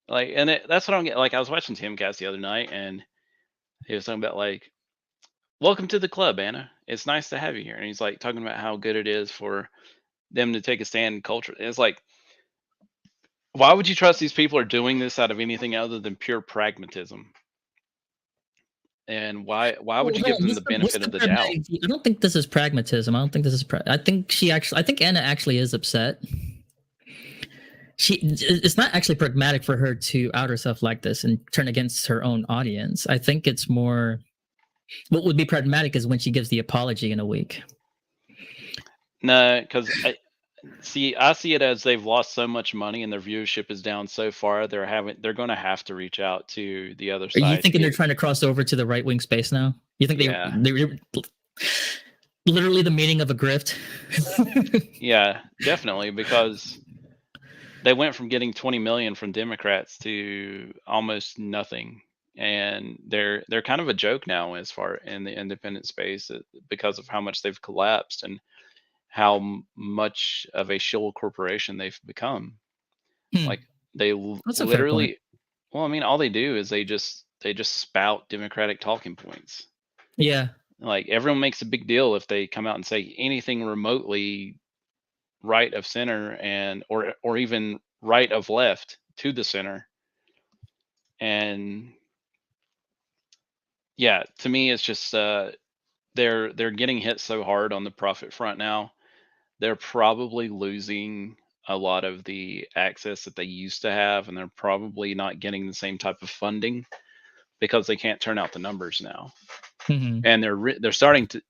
Like, and that's what I'm getting. Like, I was watching Timcast the other night, and he was talking about, like, welcome to the club, Anna. It's nice to have you here. And he's like talking about how good it is for them to take a stand in culture. And it's like, why would you trust these people are doing this out of anything other than pure pragmatism? And why would you give them the benefit of the doubt? I don't think this is pragmatism. I don't think this is. I think Anna actually is upset. It's not actually pragmatic for her to out herself like this and turn against her own audience. I think it's more. What would be pragmatic is when she gives the apology in a week. No, because I see it as they've lost so much money and their viewership is down so far. They're going to have to reach out to the other side. Are you thinking they're trying to cross over to the right wing space now? You think they're literally the meaning of a grift? Yeah, definitely, because they went from getting 20 million from Democrats to almost nothing, and they're kind of a joke now as far in the independent space because of how much they've collapsed and how much of a shill corporation they've become. Like, they literally, well, I mean, all they do is they just spout Democratic talking points. Yeah. Like, everyone makes a big deal if they come out and say anything remotely right of center and or even right of left to the center. And yeah, to me, it's just they're getting hit so hard on the profit front now. They're probably losing a lot of the access that they used to have, and they're probably not getting the same type of funding because they can't turn out the numbers now. Mm-hmm. And they're starting to.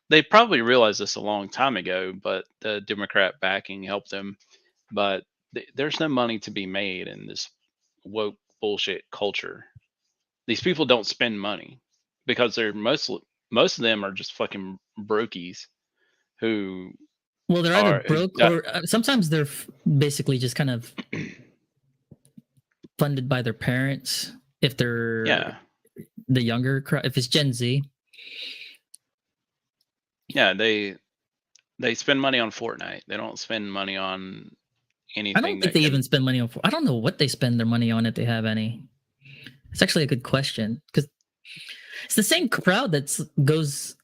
They probably realized this a long time ago, but the Democrat backing helped them. But there's no money to be made in this woke bullshit culture. These people don't spend money because they're most of them are just fucking brokies who. Well, they're either broke or sometimes they're basically just kind of funded by their parents if they're the younger crowd, if it's Gen Z. Yeah, they spend money on Fortnite. They don't spend money on anything. I don't think they even spend money on. I don't know what they spend their money on if they have any. It's actually a good question because it's the same crowd that goes.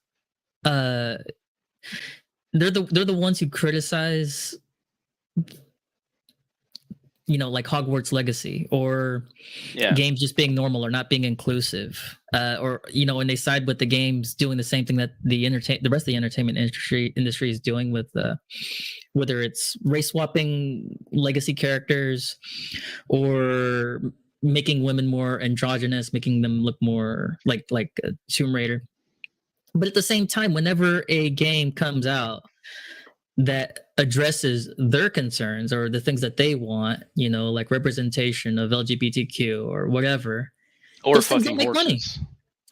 They're the ones who criticize, like Hogwarts Legacy or games just being normal or not being inclusive, or when they side with the games doing the same thing that the rest of the entertainment industry is doing with whether it's race swapping legacy characters or making women more androgynous, making them look more like Tomb Raider. But at the same time, whenever a game comes out that addresses their concerns or the things that they want, like representation of LGBTQ or whatever, or those fucking things don't make money.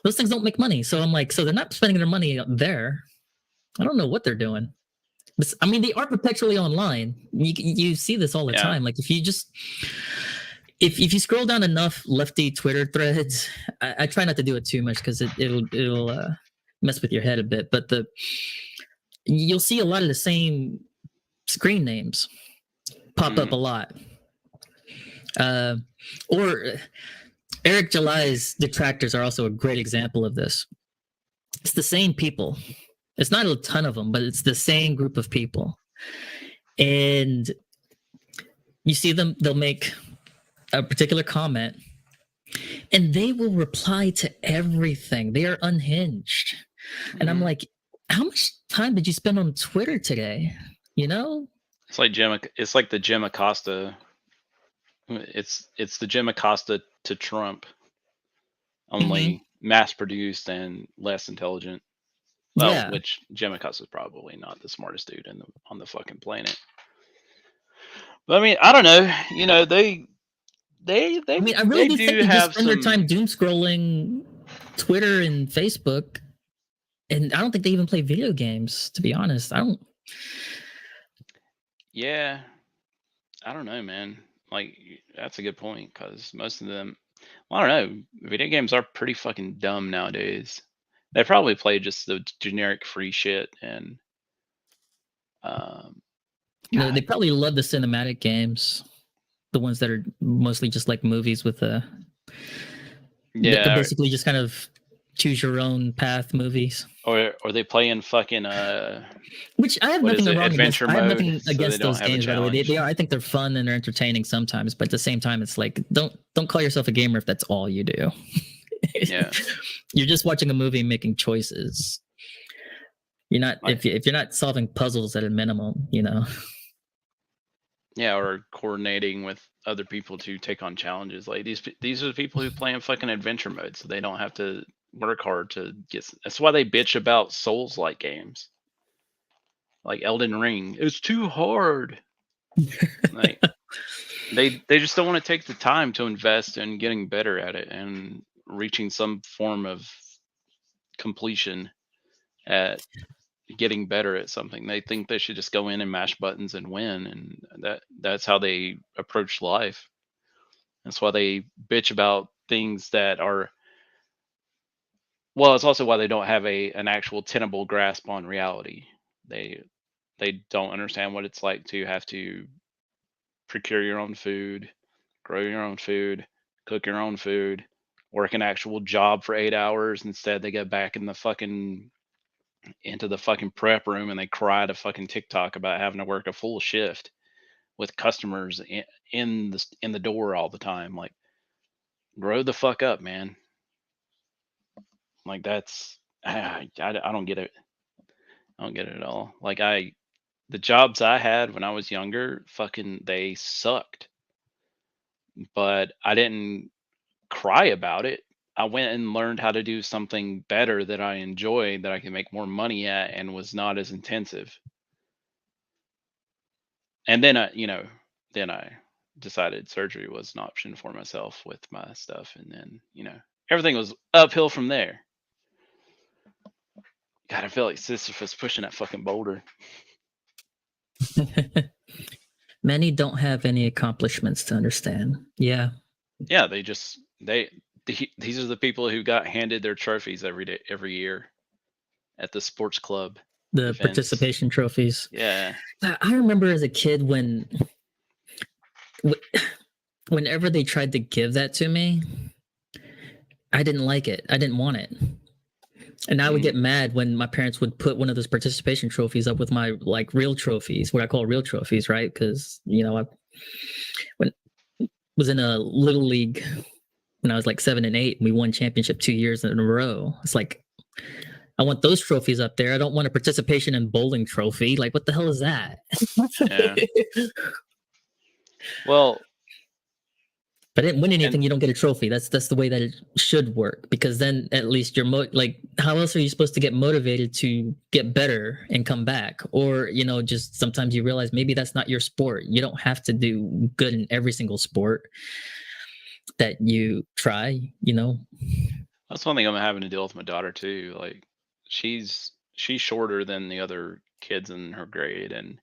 Those things don't make money. So I'm like, so they're not spending their money out there. I don't know what they're doing. But, I mean, they are perpetually online. You see this all the time. Like if you scroll down enough lefty Twitter threads, I try not to do it too much because it'll mess with your head a bit. But you'll see a lot of the same screen names pop up a lot. Or Eric July's detractors are also a great example of this. It's the same people. It's not a ton of them, but it's the same group of people. And you see them, they'll make a particular comment and they will reply to everything. They are unhinged. And I'm like, how much time did you spend on Twitter today? It's like the Jim Acosta. It's the Jim Acosta to Trump, only mass produced and less intelligent. Well, Yeah. which Jemikas is probably not the smartest dude on the fucking planet. But I mean, I don't know. You know, they I mean, I really do think do they just have spend their time some. doom scrolling Twitter and Facebook, and I don't think they even play video games. To be honest, I don't. Yeah, I don't know, man. Like that's a good point because most of them, well, I don't know. Video games are pretty fucking dumb nowadays. They probably play just the generic free shit and um, No, they God, probably love the cinematic games, the ones that are mostly just like movies with a. They're yeah, basically just kind of choose your own path movies. or they playing fucking Which I have what is nothing it, wrong against. adventure I have mode, nothing so they against don't those have a games. By the way, challenge. they are. I think they're fun and they're entertaining sometimes. But at the same time, it's like don't call yourself a gamer if that's all you do. Yeah, You're just watching a movie and making choices. You're not like, if you're not solving puzzles at a minimum, you know. yeah, or coordinating with other people to take on challenges. Like these are the people who play in fucking adventure mode, so they don't have to work hard to get. That's why they bitch about Souls-like games, like Elden Ring. It's too hard. Like they just don't want to take the time to invest in getting better at it and reaching some form of completion at getting better at something. They think they should just go in and mash buttons and win, and that's how they approach life. That's why they bitch about things that are, well, it's also why they don't have an actual tenable grasp on reality. They they don't understand what it's like to have to procure your own food, grow your own food, cook your own food, work an actual job for 8 hours. Instead, they get back in the fucking into the fucking prep room and they cry to fucking TikTok about having to work a full shift with customers in the door all the time. Like, grow the fuck up, man. Like that's I don't get it. I don't get it at all. Like the jobs I had when I was younger, fucking they sucked. But I didn't cry about it. I went and learned how to do something better that I enjoyed that I could make more money at and was not as intensive. And then then I decided surgery was an option for myself with my stuff, and then everything was uphill from there. God, I feel like Sisyphus pushing that fucking boulder. Many don't have any accomplishments to understand. Yeah. Yeah, these are the people who got handed their trophies every year at the sports club The events. participation trophies. Yeah. I remember as a kid whenever they tried to give that to me, I didn't like it. I didn't want it. And I would get mad when my parents would put one of those participation trophies up with my like real trophies, what I call real trophies, right? Because I was in a little league when I was like 7 and 8, and we won championship 2 years in a row. It's like I want those trophies up there. I don't want a participation in bowling trophy. Like, what the hell is that? Yeah. Well, if I didn't win anything, you don't get a trophy. That's the way that it should work, because then at least you're like, how else are you supposed to get motivated to get better and come back? Or just sometimes you realize maybe that's not your sport. You don't have to do good in every single sport that you try. That's one thing I'm having to deal with my daughter too. Like, she's shorter than the other kids in her grade, and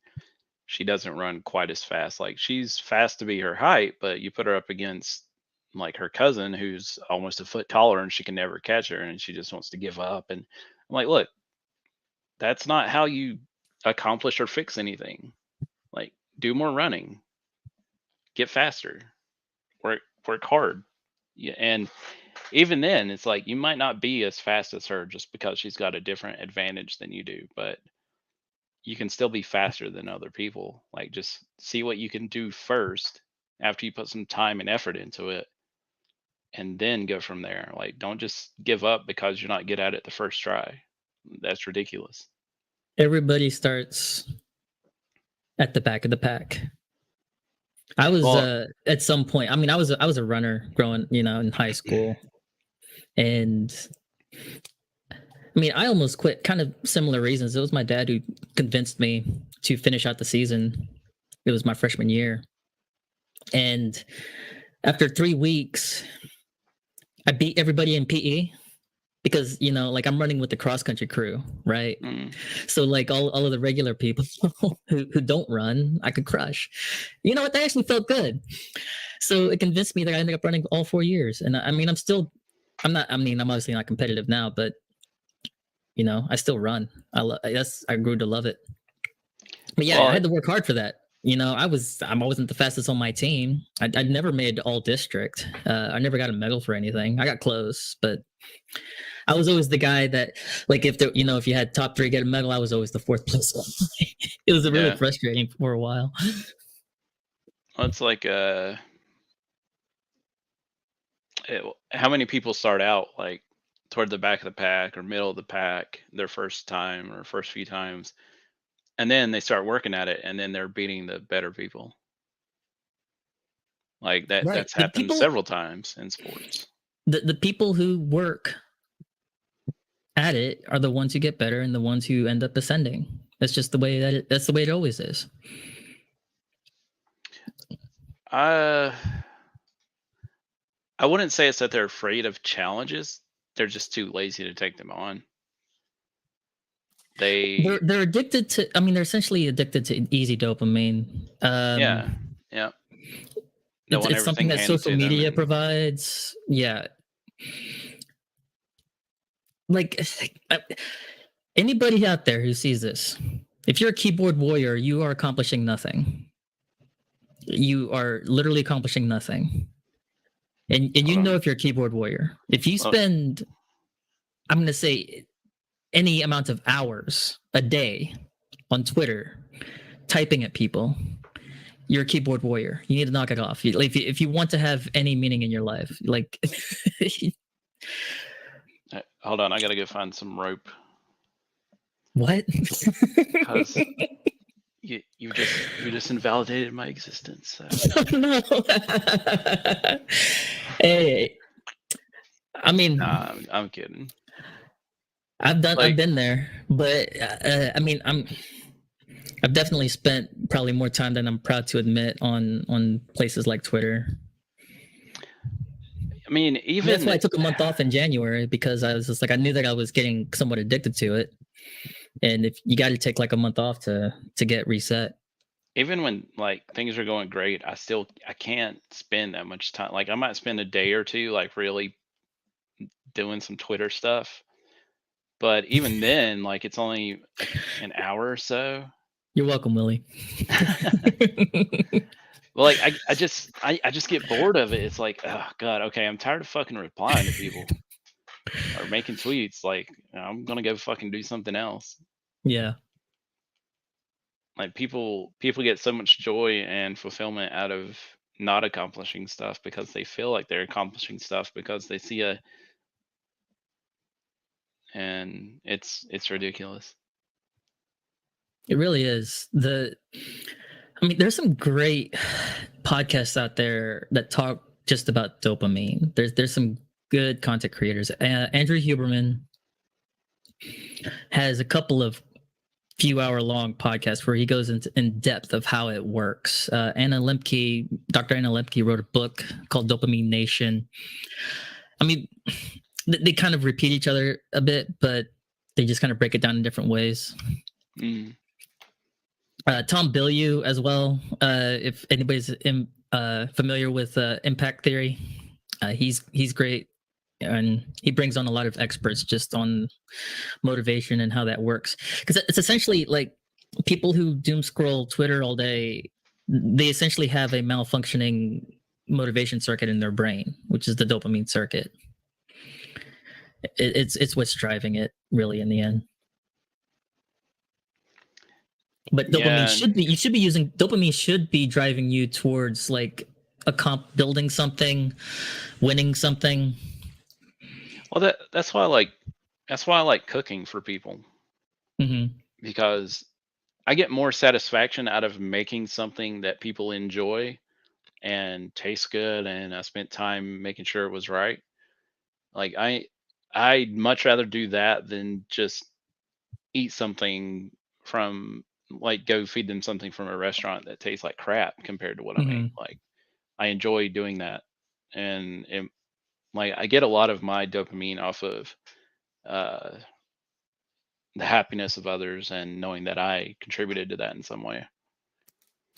she doesn't run quite as fast. Like, she's fast to be her height, but you put her up against like her cousin who's almost a foot taller and she can never catch her and she just wants to give up. And I'm like, look, that's not how you accomplish or fix anything. Like, do more running, get faster, work hard. Yeah, and even then it's like you might not be as fast as her just because she's got a different advantage than you do, but you can still be faster than other people. Like, just see what you can do first after you put some time and effort into it, and then go from there. Like, don't just give up because you're not good at it the first try. That's ridiculous. Everybody starts at the back of the pack. I was Well, at some point. I mean, I was a runner growing, in high school, and I mean, I almost quit, kind of similar reasons. It was my dad who convinced me to finish out the season. It was my freshman year. And after 3 weeks, I beat everybody in PE because, like I'm running with the cross country crew, right? So like all of the regular people who don't run, I could crush. You know what? That actually felt good. So it convinced me that I ended up running all 4 years. And I mean, I'm obviously not competitive now, but I still run. I grew to love it. But yeah, I had to work hard for that. I wasn't the fastest on my team. I'd never made all district. I never got a medal for anything. I got close, but I was always the guy that, like, if you had top 3 get a medal, I was always the 4th place one. It was really frustrating for a while. Well, it's like how many people start out like toward the back of the pack or middle of the pack their first time or first few times, and then they start working at it, and then they're beating the better people. Like that. Right. That's happened several times in sports. The people who work at it are the ones who get better and the ones who end up ascending. That's just the way that's the way it always is. I wouldn't say it's that they're afraid of challenges. They're just too lazy to take them on. They're addicted to. I mean, they're essentially addicted to easy dopamine. Yeah. It's something that social media provides. Yeah. Like anybody out there who sees this, if you're a keyboard warrior, you are accomplishing nothing. You are literally accomplishing nothing. And if you're a keyboard warrior, if you spend, I'm going to say, any amount of hours a day on Twitter typing at people, you're a keyboard warrior. You need to knock it off. If you want to have any meaning in your life, like. Hold on, I gotta go find some rope. What? Because you just invalidated my existence. So. No. Hey, I mean, nah, I'm kidding. I've been there, but I mean, I've definitely spent probably more time than I'm proud to admit on places like Twitter. I mean, even that's why I took a month off in January, because I was just like, I knew that I was getting somewhat addicted to it, and if you got to take like a month off to get reset. Even when like things are going great, I can't spend that much time. Like I might spend a day or two like really doing some Twitter stuff, but even then, like it's only an hour or so. You're welcome, Willie. Well, like I just get bored of it. It's like, oh god, okay, I'm tired of fucking replying to people or making tweets. Like I'm gonna go fucking do something else. Yeah. Like people get so much joy and fulfillment out of not accomplishing stuff because they feel like they're accomplishing stuff because they see and it's ridiculous. It really is. I mean, there's some great podcasts out there that talk just about dopamine. There's some good content creators. Andrew Huberman has a couple of few-hour-long podcasts where he goes into in depth of how it works. Dr. Anna Lemke wrote a book called Dopamine Nation. I mean, they kind of repeat each other a bit, but they just kind of break it down in different ways. Tom Bilyeu as well. If anybody's familiar with impact theory, he's great, and he brings on a lot of experts just on motivation and how that works. Because it's essentially like people who doom scroll Twitter all day, they essentially have a malfunctioning motivation circuit in their brain, which is the dopamine circuit. It's what's driving it really in the end. But dopamine should be driving you towards like building something, winning something. Well, that's why I like cooking for people. Because I get more satisfaction out of making something that people enjoy and tastes good, and I spent time making sure it was right. Like I'd much rather do that than just eat something from, like, go feed them something from a restaurant that tastes like crap compared to what I'm eating. Hmm. Like, I enjoy doing that, and like, I get a lot of my dopamine off of uh, the happiness of others and knowing that I contributed to that in some way.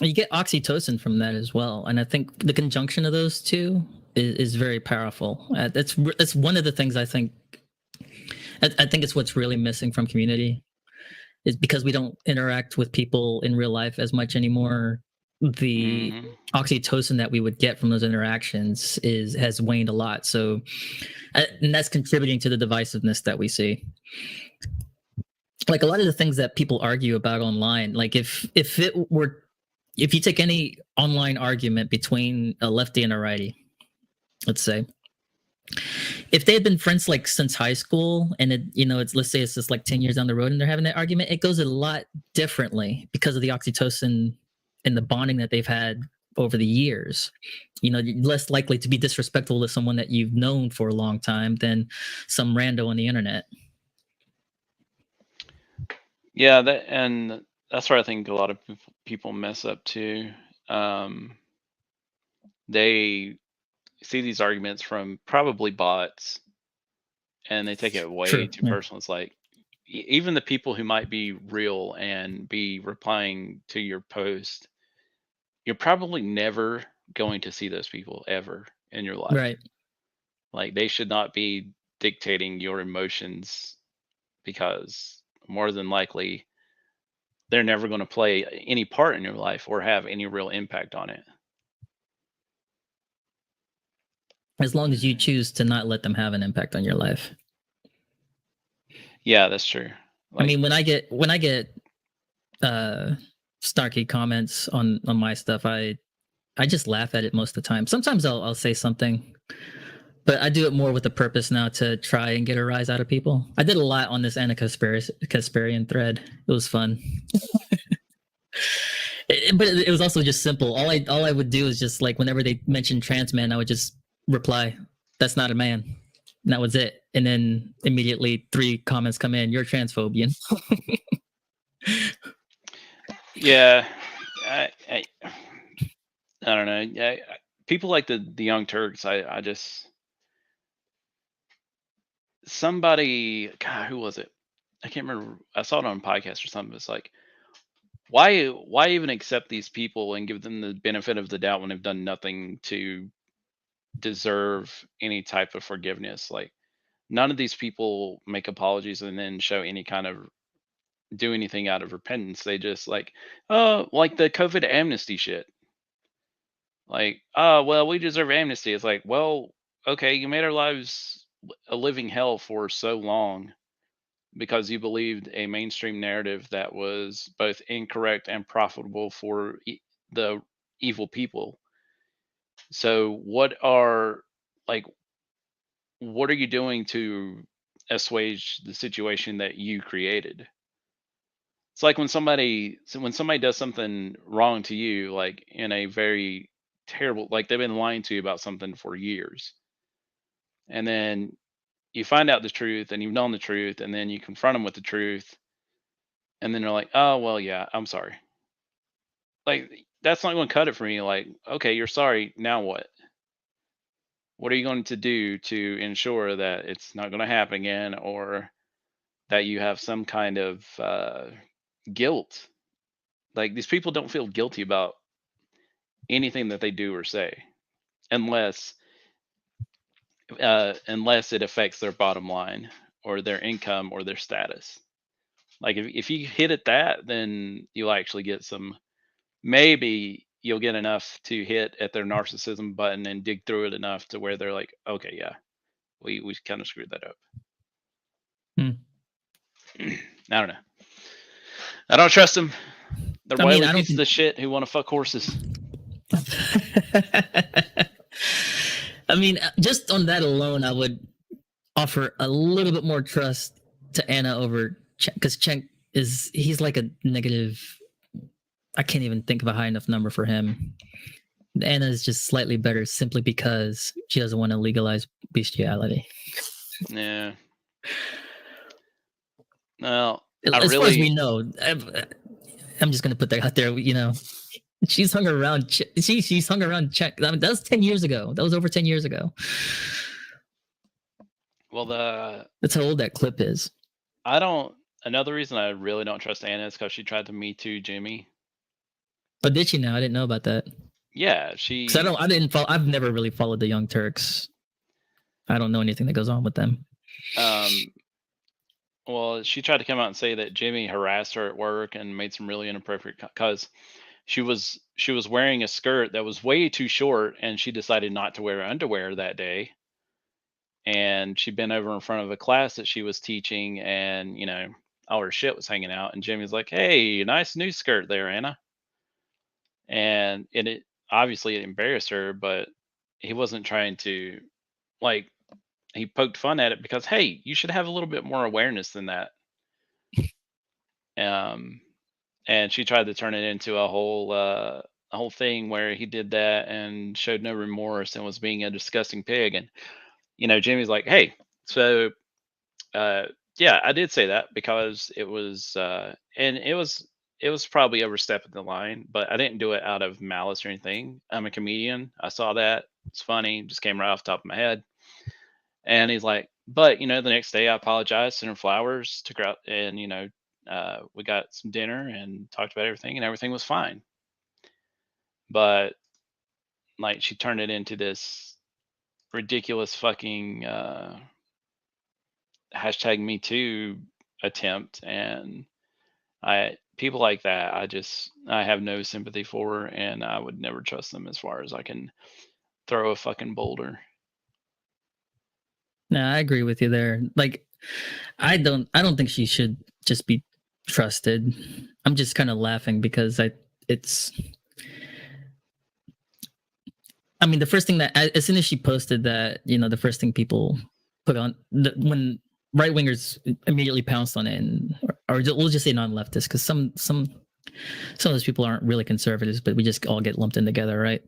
You get oxytocin from that as well, and I think the conjunction of those two is very powerful. That's one of the things I think. I think it's what's really missing from community is because we don't interact with people in real life as much anymore. The Hmm. oxytocin that we would get from those interactions has waned a lot. So, and that's contributing to the divisiveness that we see. Like a lot of the things that people argue about online, like if you take any online argument between a lefty and a righty, let's say, if they had been friends like since high school and it's let's say it's just like 10 years down the road and they're having that argument, it goes a lot differently because of the oxytocin and the bonding that they've had over the years. You're less likely to be disrespectful to someone that you've known for a long time than some rando on the internet. Yeah, and that's where I think a lot of people mess up too. They see these arguments from probably bots, and they take it way True. too Yeah. personal. It's like even the people who might be real and be replying to your post, you're probably never going to see those people ever in your life. Right. Like, they should not be dictating your emotions, because more than likely they're never going to play any part in your life or have any real impact on it. As long as you choose to not let them have an impact on your life. Yeah, that's true. I Like, mean, when I get snarky comments on my stuff, I just laugh at it most of the time. Sometimes I'll say something, but I do it more with a purpose now to try and get a rise out of people. I did a lot on this Kassparian thread. It was fun. But it was also just simple. All I would do is just like whenever they mentioned trans man, I would just reply, "That's not a man." And that was it. And then immediately 3 comments come in, "You're transphobian." yeah, I don't know. Yeah, people like the Young Turks. I just, somebody, God, who was it? I can't remember. I saw it on a podcast or something. It's like, why even accept these people and give them the benefit of the doubt when they've done nothing to deserve any type of forgiveness? Like, none of these people make apologies and then show any kind of, do anything out of repentance. They just like, oh, like the COVID amnesty shit. Like, oh, well, we deserve amnesty. It's like, well, okay, you made our lives a living hell for so long because you believed a mainstream narrative that was both incorrect and profitable for the evil people. So like what are you doing to assuage the situation that you created? It's like when somebody does something wrong to you, like in a very terrible, like they've been lying to you about something for years, and then you find out the truth and you've known the truth, and then you confront them with the truth, and then they're like, "Oh, well, yeah, I'm sorry." Like, that's not going to cut it for me. Like, okay, you're sorry. Now what? What are you going to do to ensure that it's not going to happen again, or that you have some kind of guilt? Like, these people don't feel guilty about anything that they do or say, unless unless it affects their bottom line or their income or their status. Like, if you hit at that, then you'll actually get some, maybe you'll get enough to hit at their narcissism button and dig through it enough to where they're like, okay, yeah, we kind of screwed that up. Hmm. I don't know. I don't trust them. They're I mean, wily I don't pieces of shit who want to fuck horses. I mean, just on that alone, I would offer a little bit more trust to Anna over because Cenk he's like a negative. I can't even think of a high enough number for him. Anna is just slightly better simply because she doesn't want to legalize bestiality. Yeah. Well, As far as we know, I'm just gonna put that out there. She's hung around. She's hung around. Check. That was 10 years ago. That was over 10 years ago. Well, that's how old that clip is. Another reason I really don't trust Anna is because she tried to Me Too Jimmy. But did she now? I didn't know about that. Yeah, I've never really followed the Young Turks. I don't know anything that goes on with them. Well, she tried to come out and say that Jimmy harassed her at work and made some really inappropriate because she was wearing a skirt that was way too short, and she decided not to wear underwear that day. And she'd been over in front of a class that she was teaching, and all her shit was hanging out. And Jimmy's like, "Hey, nice new skirt there, Anna." And it obviously it embarrassed her, but he wasn't trying to, like, he poked fun at it because, hey, you should have a little bit more awareness than that. And she tried to turn it into a whole thing where he did that and showed no remorse and was being a disgusting pig. And Jimmy's like, "Hey, so yeah, I did say that because it was and it was probably overstepping the line, but I didn't do it out of malice or anything. I'm a comedian. I saw that. It's funny. Just came right off the top of my head." And he's like, "But the next day I apologized, sent her flowers, took her out, and we got some dinner and talked about everything, and everything was fine." But like, she turned it into this ridiculous fucking hashtag Me Too attempt, and people like that, I have no sympathy for, and I would never trust them as far as I can throw a fucking boulder. No, I agree with you there. Like, I don't think she should just be trusted. I'm just kind of laughing because I mean, the first thing that, as soon as she posted that, the first thing people put on when right wingers immediately pounced on it, or we'll just say non-leftists, because some of those people aren't really conservatives, but we just all get lumped in together, right?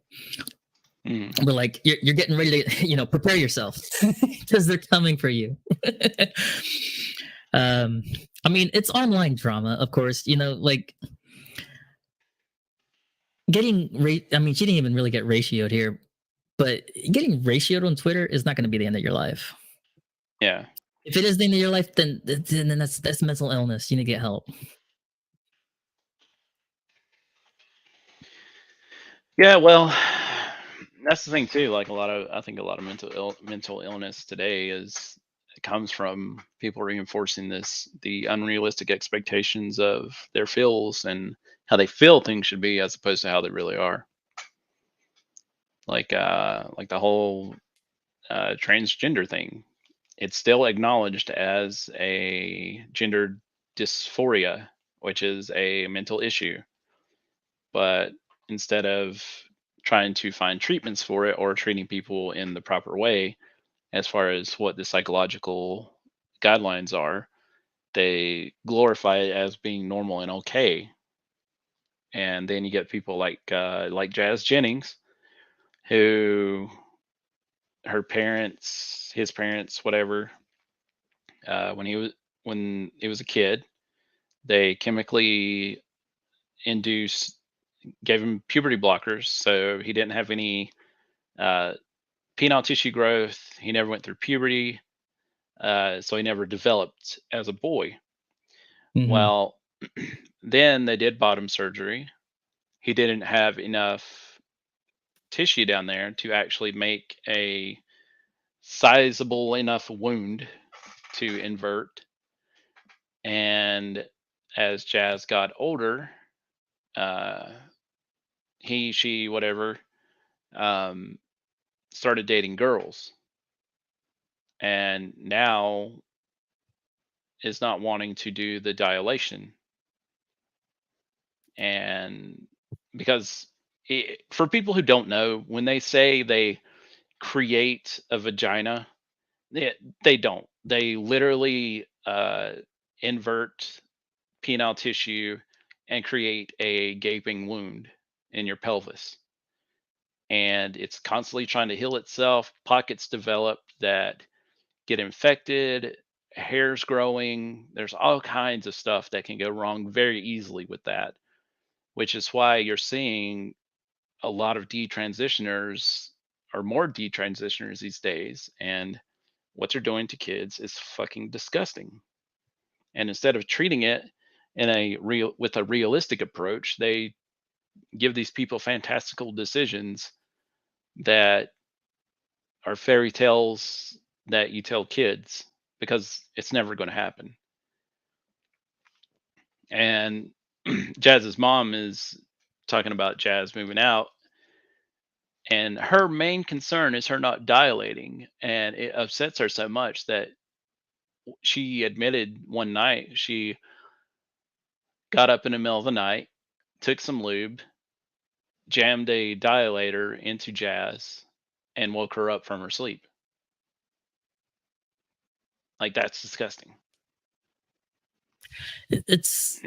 We're like, you're getting ready to, prepare yourself because they're coming for you. I mean, it's online drama, of course. Like getting I mean, she didn't even really get ratioed here, but getting ratioed on Twitter is not going to be the end of your life. Yeah. If it is the end of your life, then that's mental illness. You need to get help. Yeah, well, that's the thing too. Like, I think a lot of mental illness today comes from people reinforcing the unrealistic expectations of their feels and how they feel things should be, as opposed to how they really are. Like the whole transgender thing. It's still acknowledged as a gender dysphoria, which is a mental issue. But instead of trying to find treatments for it or treating people in the proper way, as far as what the psychological guidelines are, they glorify it as being normal and okay. And then you get people like Jazz Jennings, who his parents, whatever, when he was a kid, they chemically induced, gave him puberty blockers, so he didn't have any penile tissue growth. He never went through puberty, so he never developed as a boy. Mm-hmm. Well, then they did bottom surgery. He didn't have enough tissue down there to actually make a sizable enough wound to invert. And as Jazz got older, she, whatever, started dating girls, and now is not wanting to do the dilation. And because for people who don't know, when they say they create a vagina, they don't. They literally invert penile tissue and create a gaping wound in your pelvis. And it's constantly trying to heal itself. Pockets develop that get infected, hair's growing. There's all kinds of stuff that can go wrong very easily with that, which is why you're seeing a lot of detransitioners or more detransitioners these days. And what they're doing to kids is fucking disgusting. And instead of treating it in a realistic approach, they give these people fantastical decisions that are fairy tales that you tell kids because it's never going to happen. And Jazz's mom is talking about Jazz moving out, and her main concern is her not dilating, and it upsets her so much that she admitted one night she got up in the middle of the night, took some lube, jammed a dilator into Jazz, and woke her up from her sleep. Like, that's disgusting. It's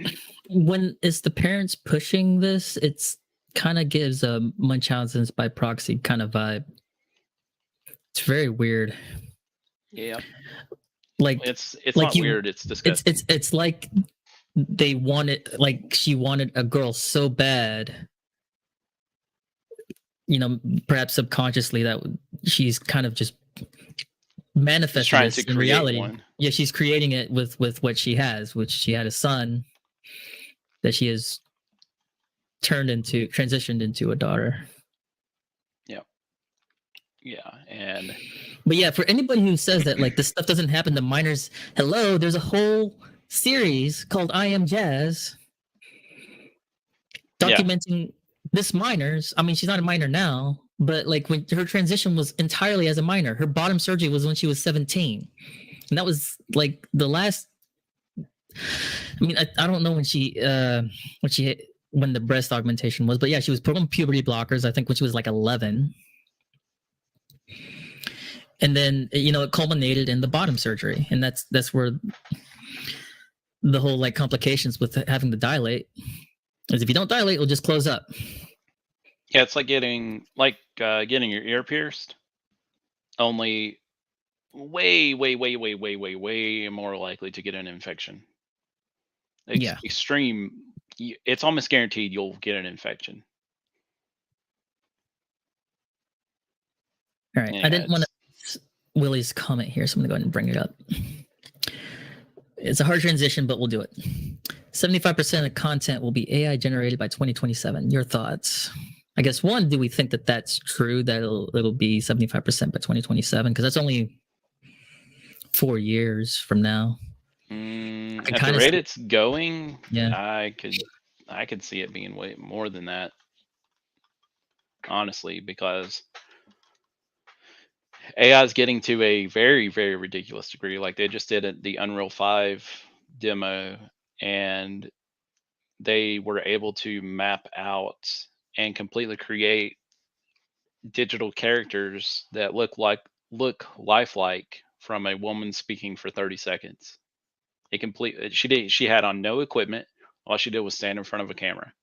when it's the parents pushing this, it's kind of gives a Munchausen's by proxy kind of vibe. It's very weird. Yeah. Like it's like not weird, it's disgusting. It's like they wanted, like she wanted a girl so bad, you know, perhaps subconsciously, that she's kind of just manifesting trying this to in create reality. one. Yeah, she's creating it with what she has, which she had a son that she has transitioned into a daughter. Yeah, and But yeah, for anybody who says that like this stuff doesn't happen to minors, hello, there's a whole series called I Am Jazz documenting this minors. I mean, she's not a minor now, but like when her transition was entirely as a minor, her bottom surgery was when she was 17. And that was like the last. I mean, I don't know when the breast augmentation was, but yeah, she was put on puberty blockers, I think, when she was like 11. And then, you know, it culminated in the bottom surgery. And that's where the whole like complications with having to dilate is if you don't dilate, it'll just close up. Yeah, it's like getting your ear pierced, only way more likely to get an infection. Yeah. Extreme. It's almost guaranteed you'll get an infection. All right. I didn't want to Willie's comment here, so I'm going to go ahead and bring it up. It's a hard transition, but we'll do it. 75% of content will be AI generated by 2027. Your thoughts? I guess one, do we think that that's true, that it'll be 75% by 2027? Because that's only 4 years from now. At the rate it's going, yeah, I could see it being way more than that, honestly, because AI is getting to a very, very ridiculous degree. Like they just did the Unreal 5 demo, and they were able to map out and completely create digital characters that look lifelike from a woman speaking for 30 seconds. She had on no equipment. All she did was stand in front of a camera,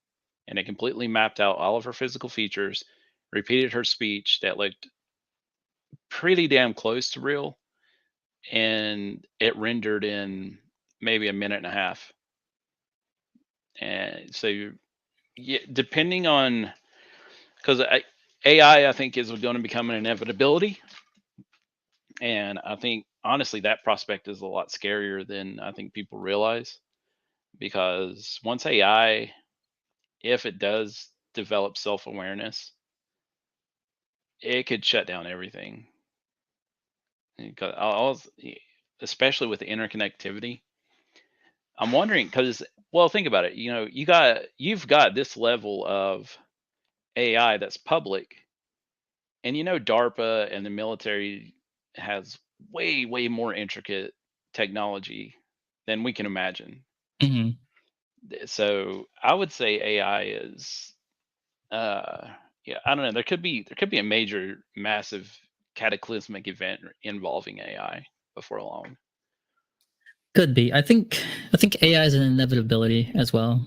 and it completely mapped out all of her physical features, repeated her speech that looked pretty damn close to real, and it rendered in maybe a minute and a half. And so, yeah, depending on, because AI, I think, is going to become an inevitability, and I think honestly that prospect is a lot scarier than I think people realize, because once AI, if it does develop self-awareness, it could shut down everything. Especially with the interconnectivity, I'm wondering, because, well, think about it. You know, you've got this level of AI that's public, and you know DARPA and the military has way more intricate technology than we can imagine. Mm-hmm. So I would say AI is, yeah, I don't know. There could be a major, massive, cataclysmic event involving AI before long. Could be. I think AI is an inevitability as well.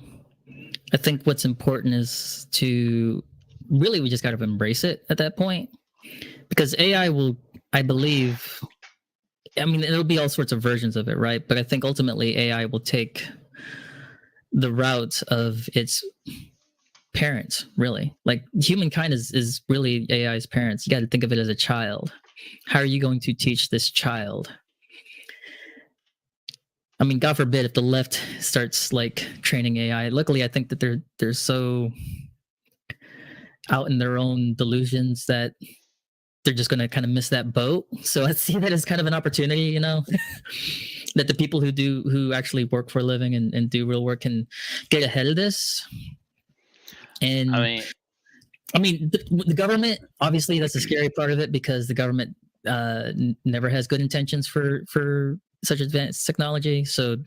I think what's important is to really, we just got to embrace it at that point, because AI will, I believe, I mean, it'll be all sorts of versions of it, right? But I think ultimately AI will take the route of its parents, really. Like humankind is really AI's parents. You got to think of it as a child. How are you going to teach this child? I mean, God forbid if the left starts like training AI. Luckily, I think that they're so out in their own delusions that they're just going to kind of miss that boat. So I see that as kind of an opportunity, you know, that the people who actually work for a living and do real work can get ahead of this. And I mean, the government, obviously, that's a scary part of it because the government never has good intentions for such advanced technology. So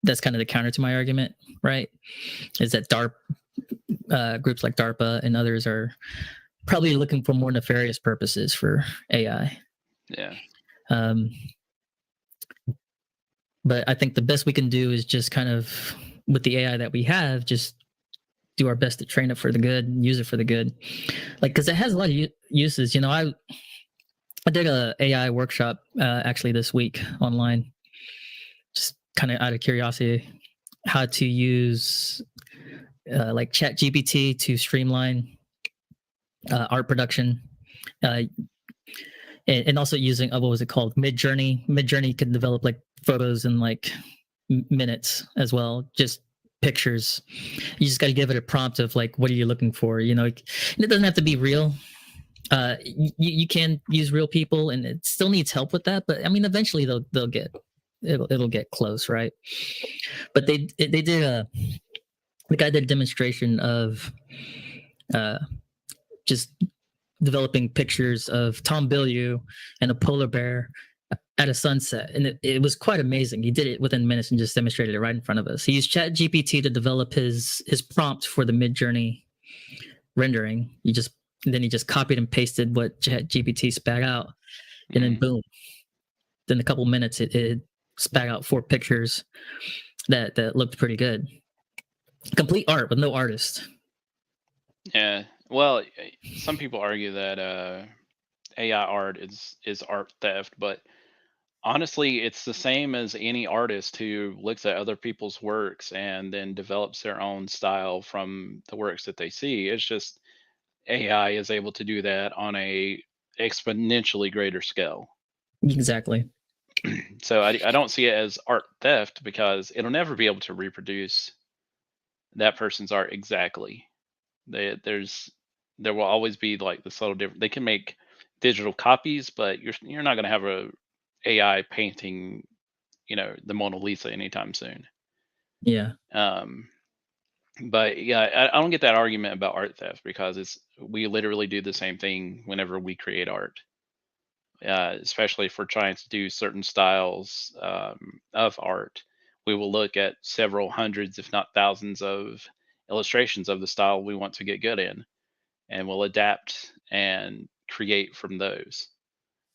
that's kind of the counter to my argument, right? Is that groups like DARPA and others are probably looking for more nefarious purposes for AI. Yeah. But I think the best we can do is just kind of, with the AI that we have, just do our best to train it for the good and use it for the good. Like, because it has a lot of uses. You know, I did a AI workshop actually this week online, just kind of out of curiosity, how to use like ChatGPT to streamline art production, and also using what was it called, Midjourney. Midjourney can develop like photos in like minutes as well, just pictures. You just got to give it a prompt of like, what are you looking for? You know, and it doesn't have to be real. You can use real people, and it still needs help with that. But I mean, eventually they'll get it'll get close, right? But they did the guy did a demonstration of just developing pictures of Tom Bilyeu and a polar bear at a sunset, and it was quite amazing. He did it within minutes and just demonstrated it right in front of us. He used ChatGPT to develop his prompt for the Midjourney rendering. He just copied and pasted what ChatGPT spat out, and then boom. Then a couple minutes, it spat out 4 pictures that looked pretty good. Complete art with no artist. Yeah. Well, some people argue that AI art is art theft, but honestly, it's the same as any artist who looks at other people's works and then develops their own style from the works that they see. It's just AI is able to do that on a exponentially greater scale. Exactly. So I don't see it as art theft because it'll never be able to reproduce that person's art exactly. There will always be like the subtle difference. They can make digital copies, but you're not going to have a AI painting, the Mona Lisa anytime soon. Yeah. But yeah, I don't get that argument about art theft because we literally do the same thing whenever we create art. Especially if we're trying to do certain styles of art, we will look at several hundreds, if not thousands, of illustrations of the style we want to get good in, and we'll adapt and create from those.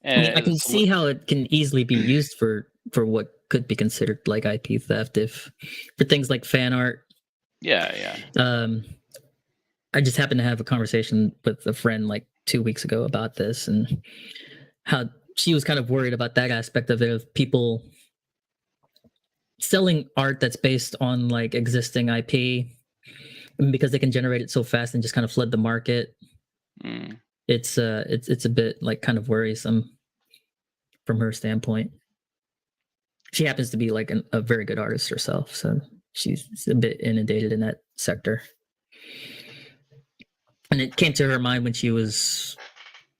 I mean, And I can see how it can easily be used for what could be considered like IP theft, for things like fan art. Yeah. I just happened to have a conversation with a friend like 2 weeks ago about this, and how she was kind of worried about that aspect of it, of people selling art that's based on like existing IP because they can generate it so fast and just kind of flood the market. It's a bit like kind of worrisome from her standpoint. She happens to be like a very good artist herself, so she's a bit inundated in that sector. And it came to her mind when she was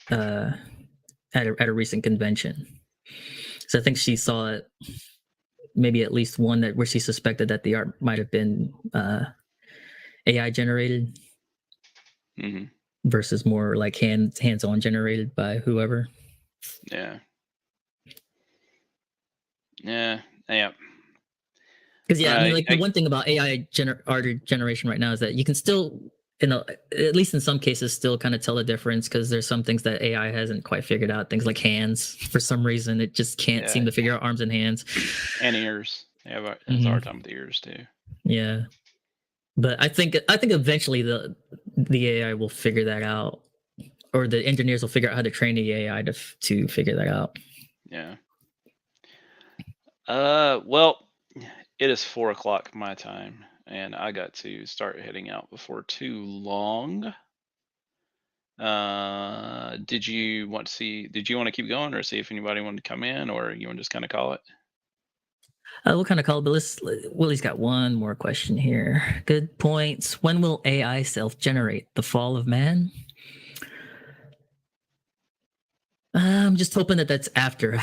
at a recent convention. So I think she saw it, maybe at least one where she suspected that the art might have been AI generated versus more like hands-on generated by whoever. Yeah. Because I mean, like the one thing about AI art generation right now is that you can still, at least in some cases, still kind of tell the difference, because there's some things that AI hasn't quite figured out. Things like hands, for some reason, it just can't seem to figure out arms and hands. And ears. Yeah, it's a hard time with the ears too. Yeah, but I think eventually the AI will figure that out, or the engineers will figure out how to train the AI to figure that out. Yeah. Well, it is 4 o'clock my time, and I got to start heading out before too long. Did you want to see? Did you want to keep going, or see if anybody wanted to come in, or you want to just kind of call it? What kind of call? But Willie's got one more question here. Good points. When will AI self-generate? The fall of man? I'm just hoping that that's after.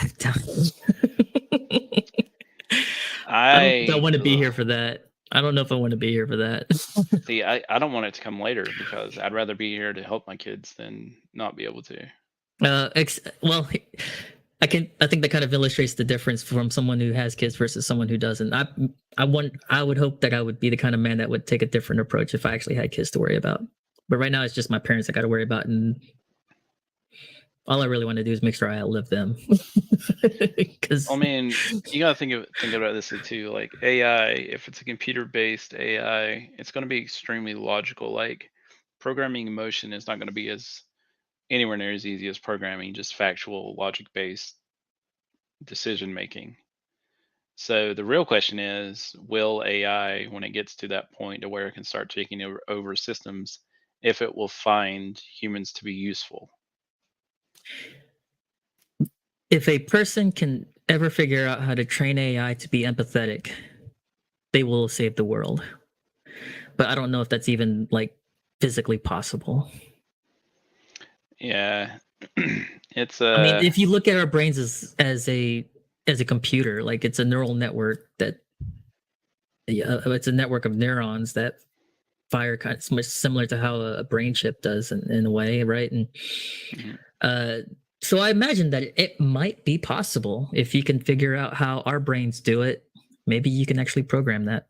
I don't think I want to be Ugh. here for that. I don't know if I want to be here for that. See, I don't want it to come later because I'd rather be here to help my kids than not be able to. Well, I think that kind of illustrates the difference from someone who has kids versus someone who doesn't. I would hope that I would be the kind of man that would take a different approach if I actually had kids to worry about. But right now, it's just my parents I got to worry about, and all I really want to do is make sure I outlive them. Because I mean, you gotta think about this too. Like AI, if it's a computer-based AI, it's going to be extremely logical. Like programming emotion is not going to be as anywhere near as easy as programming just factual, logic-based decision making. So the real question is, will AI, when it gets to that point to where it can start taking over systems, if it will find humans to be useful? if a person can ever figure out how to train AI to be empathetic, they will save the world. But I don't know if that's even like physically possible. Yeah, it's I mean, if you look at our brains as a computer, like it's a neural network that it's a network of neurons that fire kind of much similar to how a brain chip does in a way, right? And mhm. uh, so I imagine that it might be possible if you can figure out how our brains do it. Maybe you can actually program that.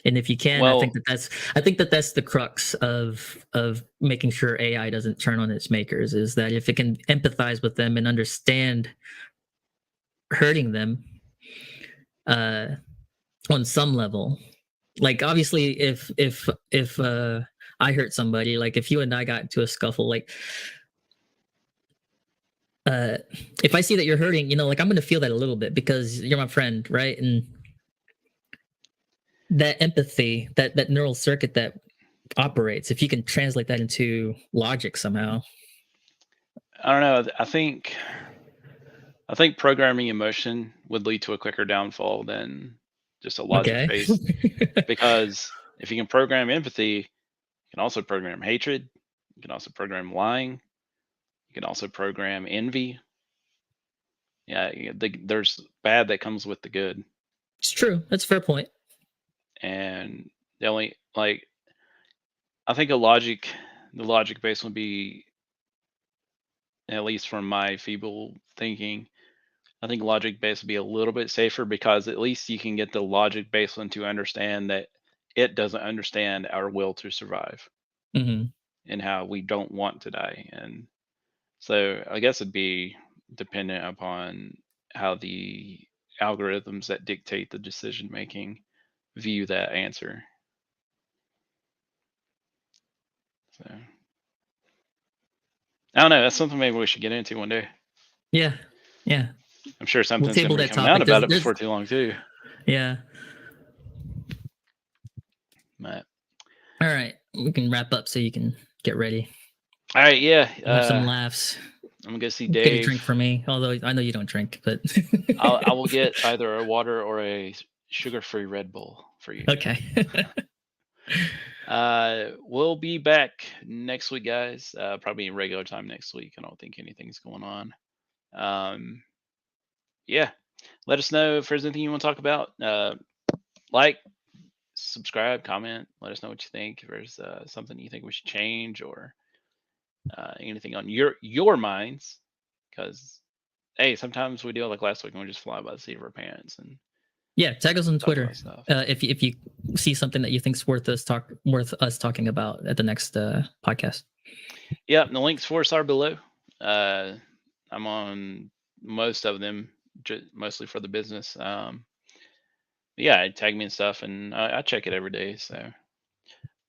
And if you can, Well, I think that that's the crux of making sure AI doesn't turn on its makers, is that if it can empathize with them and understand hurting them uh on some level. Like obviously if I hurt somebody, like if you and I got into a scuffle, like uh if I see that you're hurting, like I'm gonna feel that a little bit because you're my friend, right? And that empathy, that neural circuit that operates, if you can translate that into logic somehow. I don't know. I think programming emotion would lead to a quicker downfall than just a logic Okay. based. Because if you can program empathy, you can also program hatred. You can also program lying. You can also program envy. Yeah, there's bad that comes with the good, It's true. That's a fair point. and the only like I think the logic base would be, at least from my feeble thinking, I think logic based would be a little bit safer because at least you can get the logic based one to understand that it doesn't understand our will to survive Hmm. and how we don't want to die. And so I guess it'd be dependent upon how the algorithms that dictate the decision making view that answer. So I don't know. That's something maybe we should get into one day. Yeah. Yeah. I'm sure We'll something's going table to be that coming out topic. about it There's before too long too. yeah. But All right. We can wrap up so you can get ready. all right, yeah. Have some laughs. I'm gonna go see Get a Dave. drink for me, although I know you don't drink, but I will get either a water or a sugar-free Red Bull for you. okay. We'll be back next week, guys. Probably in regular time next week. I don't think anything's going on. Um, yeah, let us know if there's anything you want to talk about. Like, subscribe, comment. Let us know what you think. If there's something you think we should change or anything on your minds, because hey, sometimes we do it like last week and we just fly by the seat of our pants and Yeah, tag us on talk Twitter about stuff. if you see something that you think's worth us talking about at the next podcast. Yeah, the links for us are below. Uh, I'm on most of them, mostly for the business. Yeah, tag me and stuff, and I check it every day. So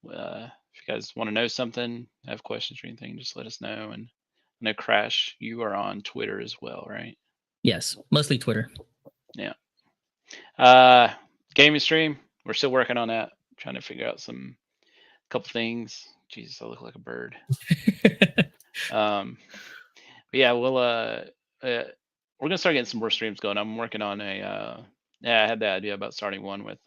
if you guys want to know something, have questions or anything, just let us know. And I know Crash, you are on Twitter as well, right? Yes, mostly Twitter. Yeah. Gaming stream. We're still working on that. Trying to figure out couple things. Jesus, I look like a bird. But yeah, we're gonna start getting some more streams going. I'm working on I had the idea about starting one with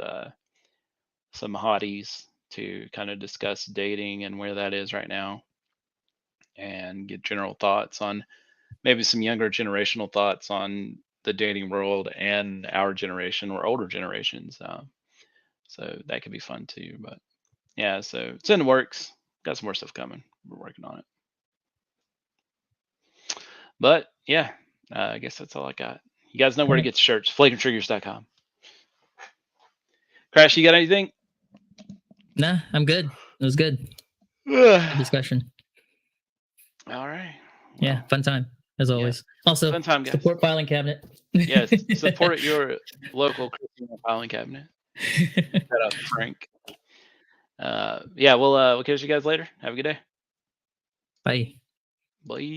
some hotties to kind of discuss dating and where that is right now, and get general thoughts on maybe some younger generational thoughts on the dating world and our generation or older generations. So that could be fun too. But yeah, so it's in the works. Got some more stuff coming. We're working on it. But yeah, I guess that's all I got. You guys know where to get the shirts. FlagrantTriggers.com. Crash, you got anything? Nah, I'm good. It was good. Good discussion. All right. Well, yeah, fun time as always. Yeah. Also, fun time, guys. Support filing cabinet. Yes, support your local Christina filing cabinet. Shout out to Frank. Yeah, we'll catch you guys later. Have a good day. Bye. Bye.